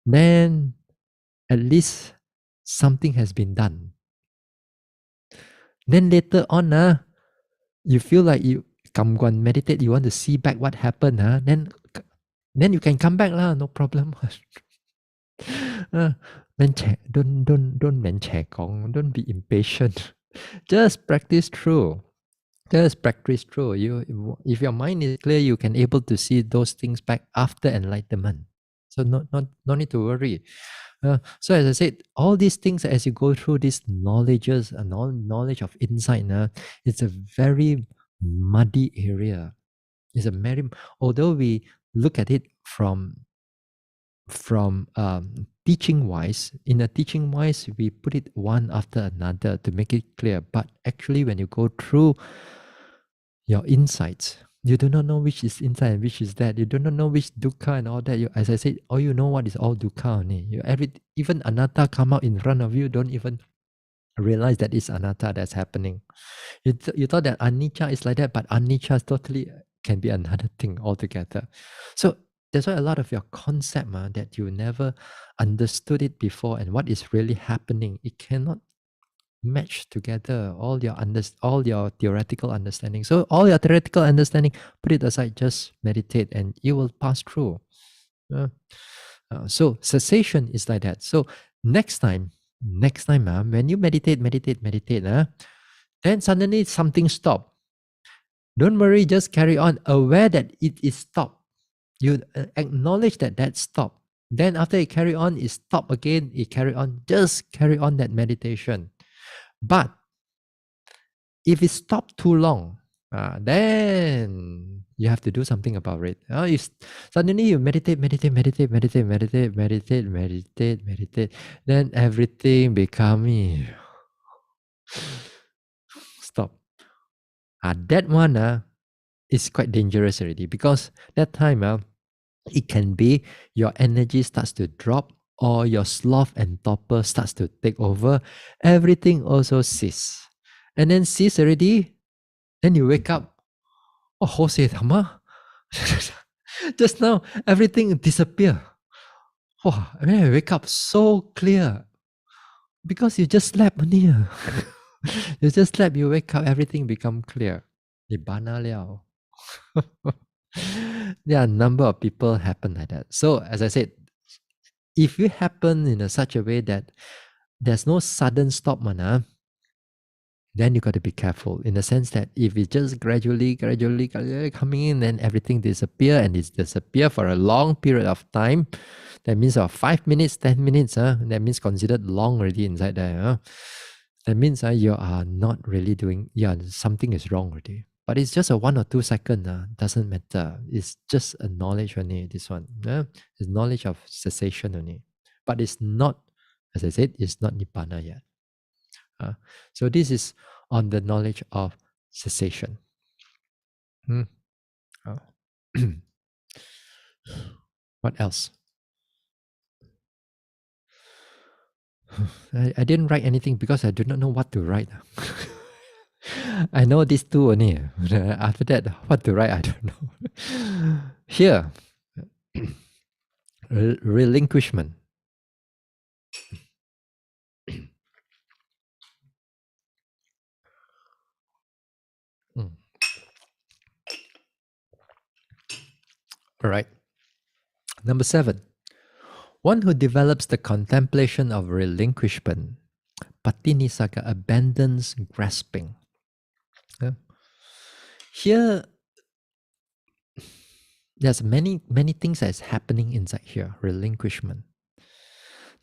then at least something has been done. Then later on, you feel like you come go and meditate, you want to see back what happened, then you can come back lah, no problem. Don't be impatient. Just practice through. Just practice through. If your mind is clear, you can able to see those things back after enlightenment. So no need to worry. So as I said, all these things as you go through these knowledges and knowledge of insight, it's a very muddy area. It's a very, although we look at it from teaching wise, in a teaching wise, we put it one after another to make it clear. But actually, when you go through your insights, you do not know which is insight and which is that. You do not know which dukkha and all that. As I said, all you know what is all dukkha only. Even anatta come out in front of you, don't even realize that it's anatta that's happening. You thought that anicca is like that, but anicca totally can be another thing altogether. So that's why a lot of your concept that you never understood it before and what is really happening, it cannot match together all your theoretical understanding. So all your theoretical understanding, put it aside, just meditate and you will pass through. So cessation is like that. So next time, when you meditate, then suddenly something stop. Don't worry, just carry on, aware that it is stopped. You acknowledge that stopped. Then after it carry on, it stop again, it carry on. Just carry on that meditation. But if it stopped too long, then you have to do something about it. Suddenly you meditate, then everything become stop. That one is quite dangerous already, because that time it can be your energy starts to drop, or your sloth and torpor starts to take over. Everything also cease. And then cease already, then you wake up. Oh, Hose Dhamma. Just now, everything disappear. Oh, and then I wake up so clear. Because you just slept only. You just slept, you wake up, everything become clear. Nibbana liao. There are a number of people happen like that. So as I said, if it happen in such a way that there's no sudden stop, then you got to be careful in the sense that if it's just gradually coming in, then everything disappear and it's disappear for a long period of time. That means 5 minutes, 10 minutes, that means considered long already inside there. That means you are not really doing, something is wrong already. But it's just a 1 or 2 second, doesn't matter. It's just a knowledge only, this one. It's knowledge of cessation only. But it's not, as I said, it's not Nibbana yet. So this is on the knowledge of cessation. Oh. What else? I didn't write anything because I do not know what to write. I know these two only. After that, what to write, I don't know. Here, relinquishment. All right. Number 7. One who develops the contemplation of relinquishment, patinissaga, abandons grasping. Here, there's many things that's happening inside here. Relinquishment.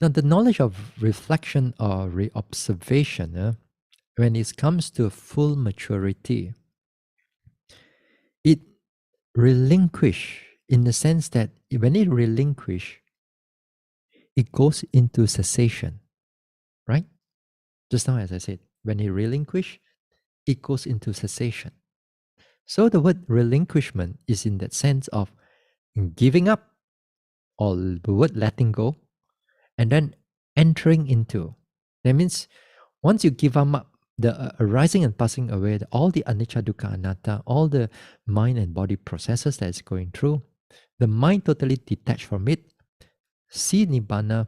Now, the knowledge of reflection or reobservation, when it comes to full maturity, it relinquish in the sense that when it relinquish, it goes into cessation, right? Just now, as I said, when it relinquish, it goes into cessation. So the word relinquishment is in that sense of giving up, or the word letting go, and then entering into. That means once you give up the arising and passing away, all the anicca, dukkha, anatta, all the mind and body processes that is going through, the mind totally detached from it, see nibbana,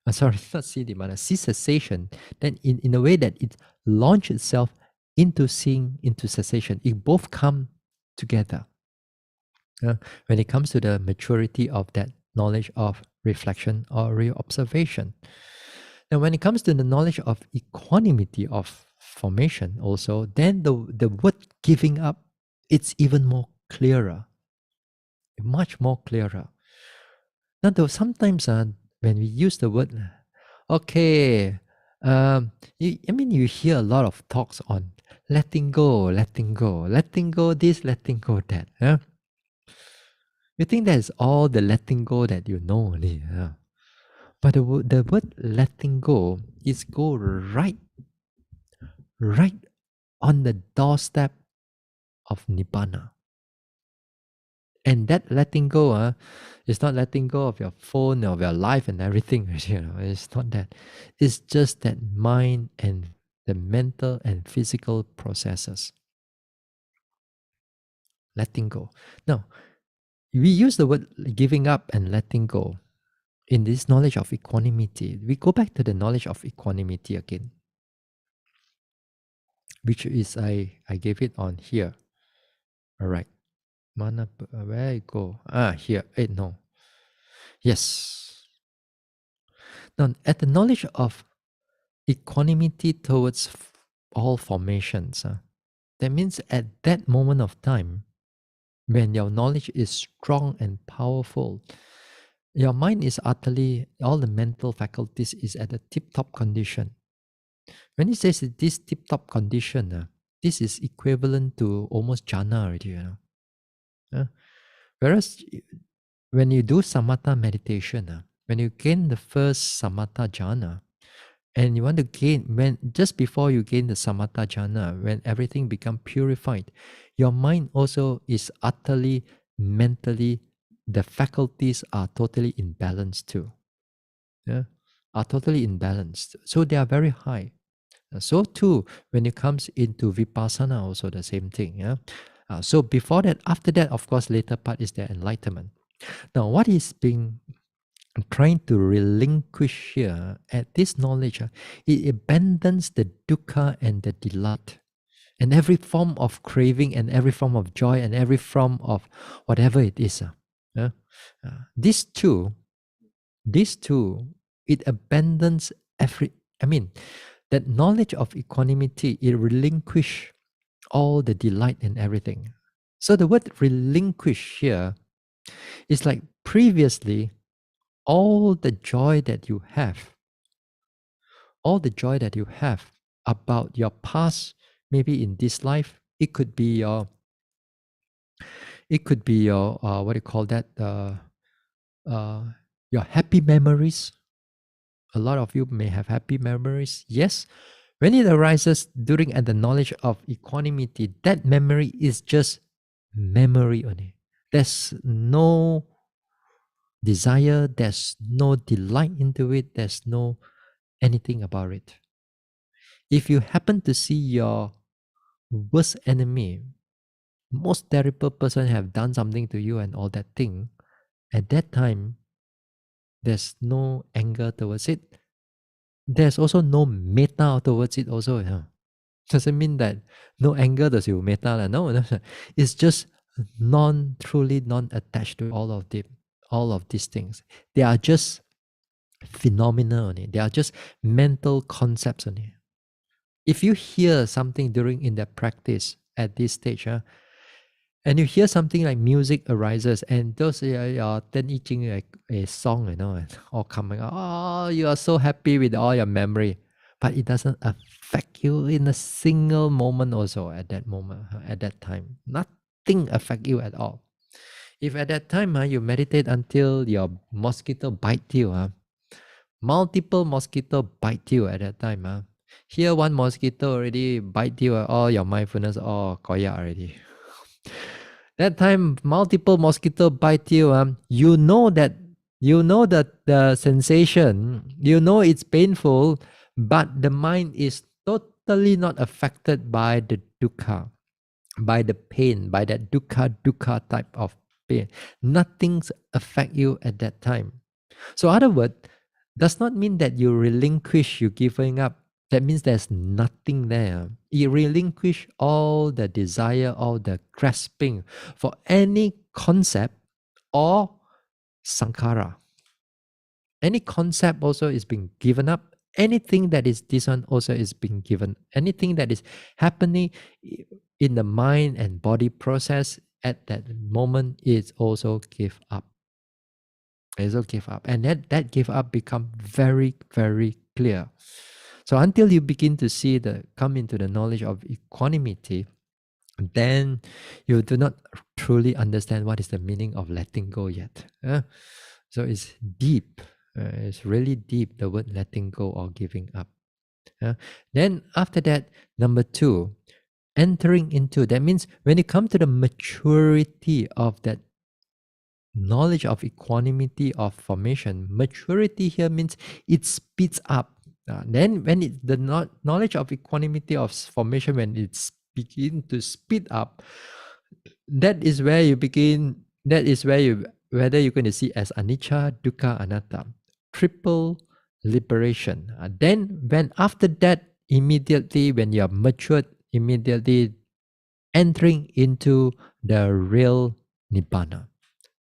not see nibbana, see cessation, then in a way that it launches itself into seeing, into cessation. It both come together. When it comes to the maturity of that knowledge of reflection or reobservation. Now, when it comes to the knowledge of equanimity of formation also, then the word giving up, it's even more clearer, much more clearer. Now, though sometimes when we use the word, okay, you hear a lot of talks on letting go, letting go, letting go this, letting go that. You think that's all the letting go that you know only. But the word letting go is go right on the doorstep of Nibbana. And that letting go is not letting go of your phone, of your life and everything. It's not that. It's just that mind and the mental and physical processes. Letting go. Now, we use the word giving up and letting go in this knowledge of equanimity. We go back to the knowledge of equanimity again, which is I gave it on here. All right. Mana, where I go? Here. No. Yes. Now, at the knowledge of equanimity towards all formations, that means at that moment of time, when your knowledge is strong and powerful, your mind is utterly, all the mental faculties is at a tip-top condition. When it says this tip-top condition, this is equivalent to almost jhana already. Whereas when you do samatha meditation, when you gain the first samatha jhana, and you want to gain, when just before you gain the samatha jhana, when everything becomes purified, your mind also is utterly, mentally, the faculties are totally in balance too. Are totally imbalanced. So they are very high. So too, when it comes into vipassana, also the same thing. So before that, after that, of course, later part is the enlightenment. Now, what is being trying to relinquish here at this knowledge, it abandons the dukkha and the delight, and every form of craving and every form of joy and every form of whatever it is. These two, it abandons every. That knowledge of equanimity, it relinquish all the delight in everything. So the word relinquish here is like previously, all the joy that you have, all the joy that you have about your past, maybe in this life, it could be your what do you call that? Uh, your happy memories. A lot of you may have happy memories. Yes, when it arises during at the knowledge of equanimity, that memory is just memory only. There's no desire, there's no delight into it, there's no anything about it. If you happen to see your worst enemy, most terrible person have done something to you and all that thing, at that time, there's no anger towards it. There's also no metta towards it also. Yeah. Doesn't mean that no anger does you metta. No, no, it's just truly non-attached to all of these things. They are just phenomena only. They are just mental concepts only. If you hear something during in that practice at this stage, and you hear something like music arises, and those are then eating like a song, and all coming out. Oh, you are so happy with all your memory, but it doesn't affect you in a single moment. Also, at that moment, at that time, nothing affect you at all. If at that time you meditate until your mosquito bite you, multiple mosquito bite you at that time. Here one mosquito already bite you, all your mindfulness all koyak already. That time multiple mosquito bite you, you know that the sensation, you know it's painful, but the mind is totally not affected by the dukkha, by the pain, by that dukkha type of pain. Nothing's affect you at that time. So other word, does not mean that you relinquish, you giving up. That means there's nothing there. You relinquish all the desire, all the grasping for any concept or sankhara. Any concept also is being given up. Anything that is this one also is being given. Anything that is happening in the mind and body process at that moment is also give up. It's all give up. And that give up become very, very clear. So until you begin to see come into the knowledge of equanimity, then you do not truly understand what is the meaning of letting go yet. So it's deep. It's really deep, the word letting go or giving up. Then after that, number 2, entering into. That means when you come to the maturity of that knowledge of equanimity of formation, maturity here means it speeds up. Then when the knowledge of equanimity of formation, when it's begin to speed up, that is where you begin, whether you're going to see as anicca, dukkha, anatta, triple liberation. Then when after that, immediately when you are matured, immediately entering into the real nibbana,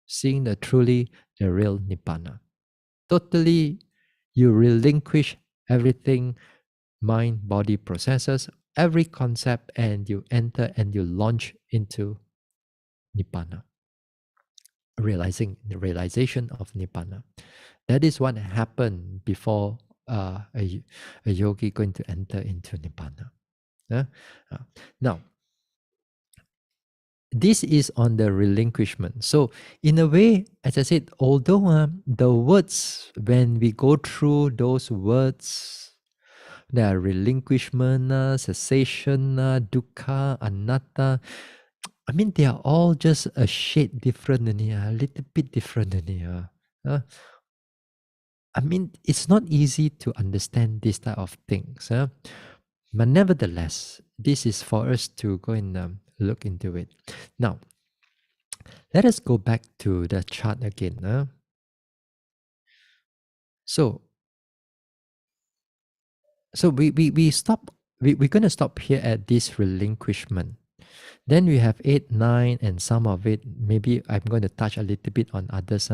seeing the real nibbana. Totally, you relinquish everything, mind, body, processes, every concept, and you enter and you launch into nibbana, realizing the realization of nibbana. That is what happened before a yogi going to enter into nibbana. Now, this is on the relinquishment. So, in a way, as I said, although the words, when we go through those words, there are relinquishment, cessation, dukkha, anatta. I mean, they are all just a shade different, a little bit different. I mean, it's not easy to understand this type of things. But nevertheless, this is for us to go and look into it. Now, let us go back to the chart again. So we stop. We're going to stop here at this relinquishment. Then we have 8, 9, and some of it, maybe I'm going to touch a little bit on others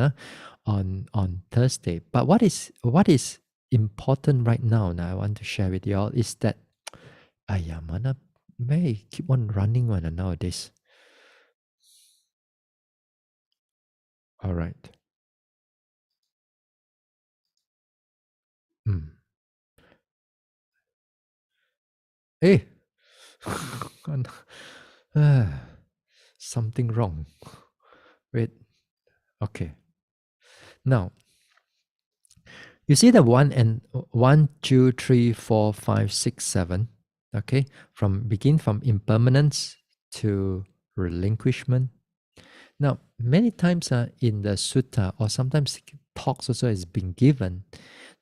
on Thursday. But what is important right now, I want to share with you all is that mana may keep on running one nowadays. All right. Hey, something wrong. Wait. Okay. Now you see the 1, 2, 3, 4, 5, 6, 7. Okay, from impermanence to relinquishment. Now, many times in the sutta or sometimes talks also has been given.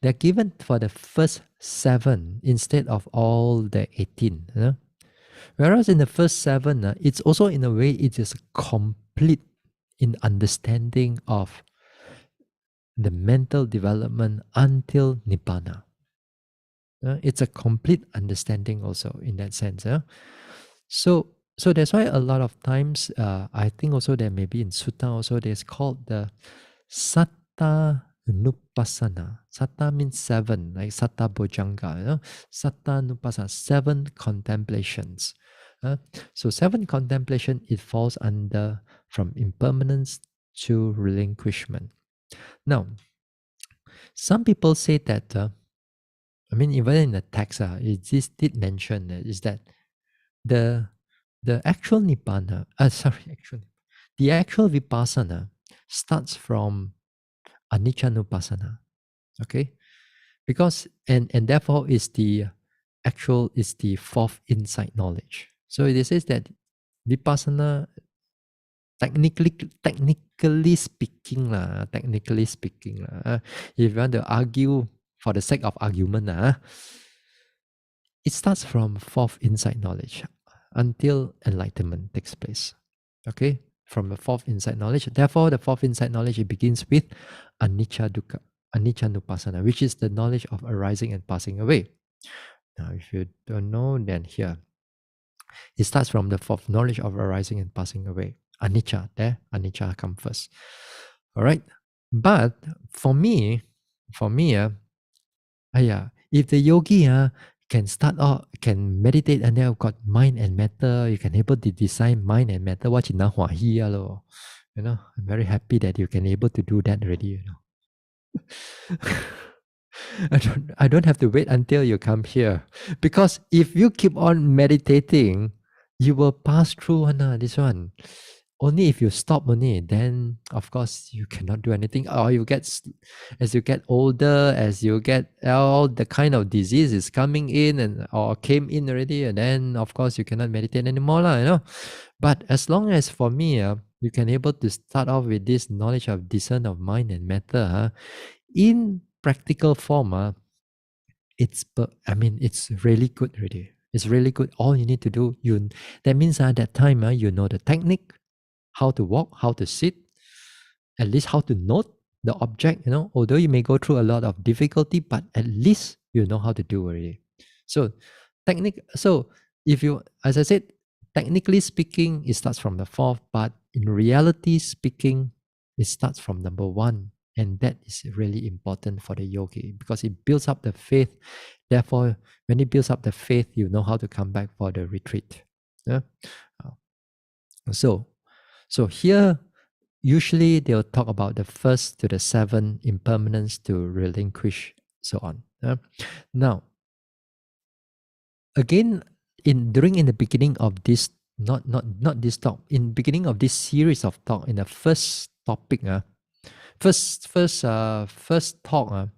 They're given for the first 7 instead of all the 18. You know? Whereas in the first 7, it's also in a way it is complete in understanding of the mental development until nibbana. It's a complete understanding also in that sense. So that's why a lot of times I think also there may be in sutta also there's called the satta nupassana. Satta means 7, like satta bojjhanga. Satta nupassana, 7 contemplations. So 7 contemplation, it falls under from impermanence to relinquishment. Now, some people say that even in the text, it did mention is that the actual nibbana, the actual vipassana starts from anicca. Okay, because and therefore is the fourth insight knowledge. So it says that vipassana, technically speaking, if you want to argue for the sake of argument, it starts from fourth insight knowledge until enlightenment takes place. Okay, from the fourth insight knowledge. Therefore, the fourth insight knowledge, it begins with anicca nupassana, which is the knowledge of arising and passing away. Now, if you don't know, then here it starts from the fourth knowledge of arising and passing away. Anicca, anicca come first. All right, but for me, if the yogi can start off, can meditate, and then got mind and matter, you can able to design mind and matter. What you know, I'm very happy that you can able to do that already. I don't have to wait until you come here, because if you keep on meditating, you will pass through this one. Only if you stop only, then of course you cannot do anything. Or as you get older, as you get all the kind of diseases coming in or came in already, and then of course you cannot meditate anymore, But as long as for me, you can able to start off with this knowledge of discern of mind and matter, in practical form, it's really good already. It's really good. All you need to do, that means at that time, you know the technique, how to walk, how to sit, at least how to note the object, although you may go through a lot of difficulty, but at least you know how to do already. So if you, as I said, technically speaking, it starts from the fourth, but in reality speaking, it starts from number 1. And that is really important for the yogi because it builds up the faith. Therefore, when it builds up the faith, you know how to come back for the retreat. Yeah? So here, usually they'll talk about the first to the 7 impermanence to relinquish, so on. Now, again, in the beginning of this, not this talk, in beginning of this series of talk, in the first topic, first talk,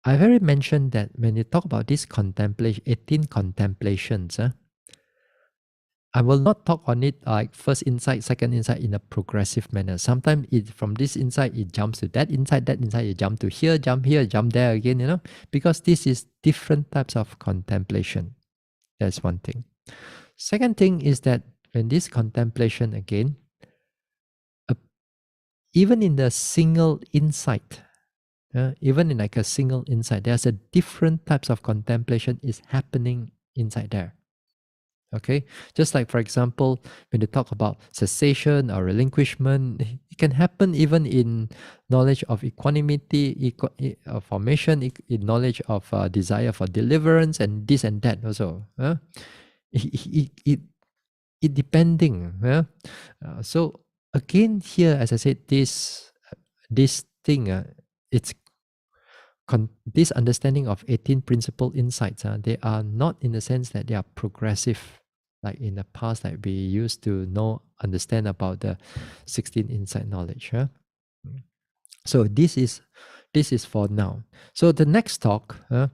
I've already mentioned that when you talk about this 18 contemplations, I will not talk on it like first insight, second insight in a progressive manner. Sometimes from this insight, it jumps to that insight, it jump to here, jump there again, because this is different types of contemplation. That's one thing. Second thing is that when this contemplation again, even in the single insight, even in like a single insight, there's a different types of contemplation is happening inside there. Okay, just like for example, when they talk about cessation or relinquishment, it can happen even in knowledge of equanimity, formation, in knowledge of desire for deliverance, and this and that also. It depending. So again, here, as I said, this thing, it's this understanding of 18 principle insights, they are not in the sense that they are progressive, like in the past that we used to understand about the 16 insight knowledge. So this is for now. So the next talk we're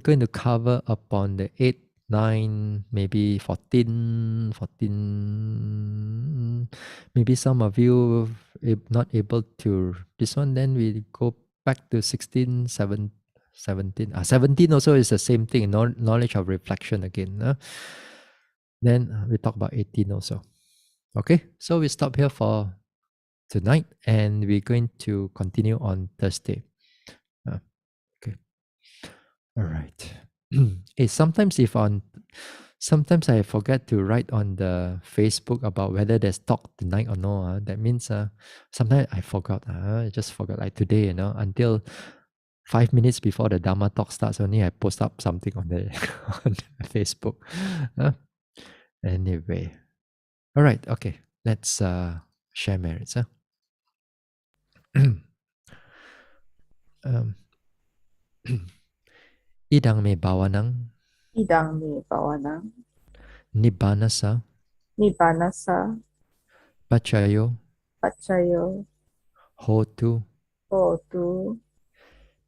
going to cover upon the 8, 9, maybe 14. Maybe some of you, if not able to this one, then we go back to 16, 17. 17 also is the same thing, knowledge of reflection again. Then we talk about 18 also. Okay, so we stop here for tonight, and we're going to continue on Thursday. Okay. All right. Sometimes I forget to write on the Facebook about whether there's talk tonight or no. That means sometimes I forgot. I just forgot, like today, until 5 minutes before the Dhamma talk starts, only I post up something on the on the Facebook. Anyway. All right. Okay. Let's share merits. um, Idang me bawanang Idang me bawanang nibbanasa nibbanasa pachayo pachayo hotu. hotu.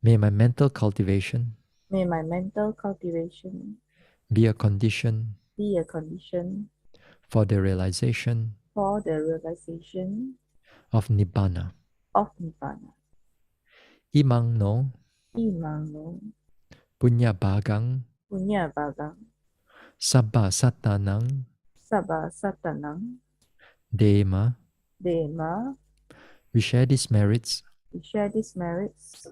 May my mental cultivation May my mental cultivation be a condition be a condition for the realization for the realization of nibbana. of Nibbana. Imang no Imang no punya bagang punya bagang sabba satanang sabha satanang dema. dema. We share these merits We share these merits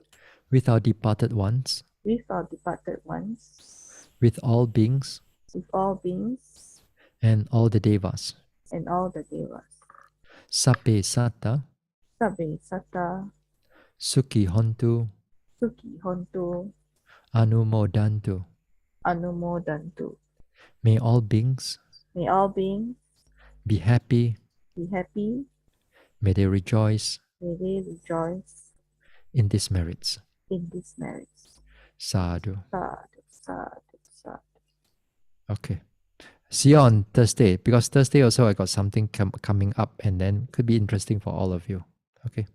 with our departed ones, with our departed ones, with all beings with all beings, and all the devas. and all the devas. Sape sata Sabbe sata sukhi hontu sukhi hontu anumodantu. anumodantu. May all beings May all beings be happy. be happy. May they rejoice May they rejoice in these merits. in these merits. Sadhu. Sadhu, sadhu, sadhu. Okay. See you on Thursday, because Thursday also I got something coming up, and then could be interesting for all of you. Okay.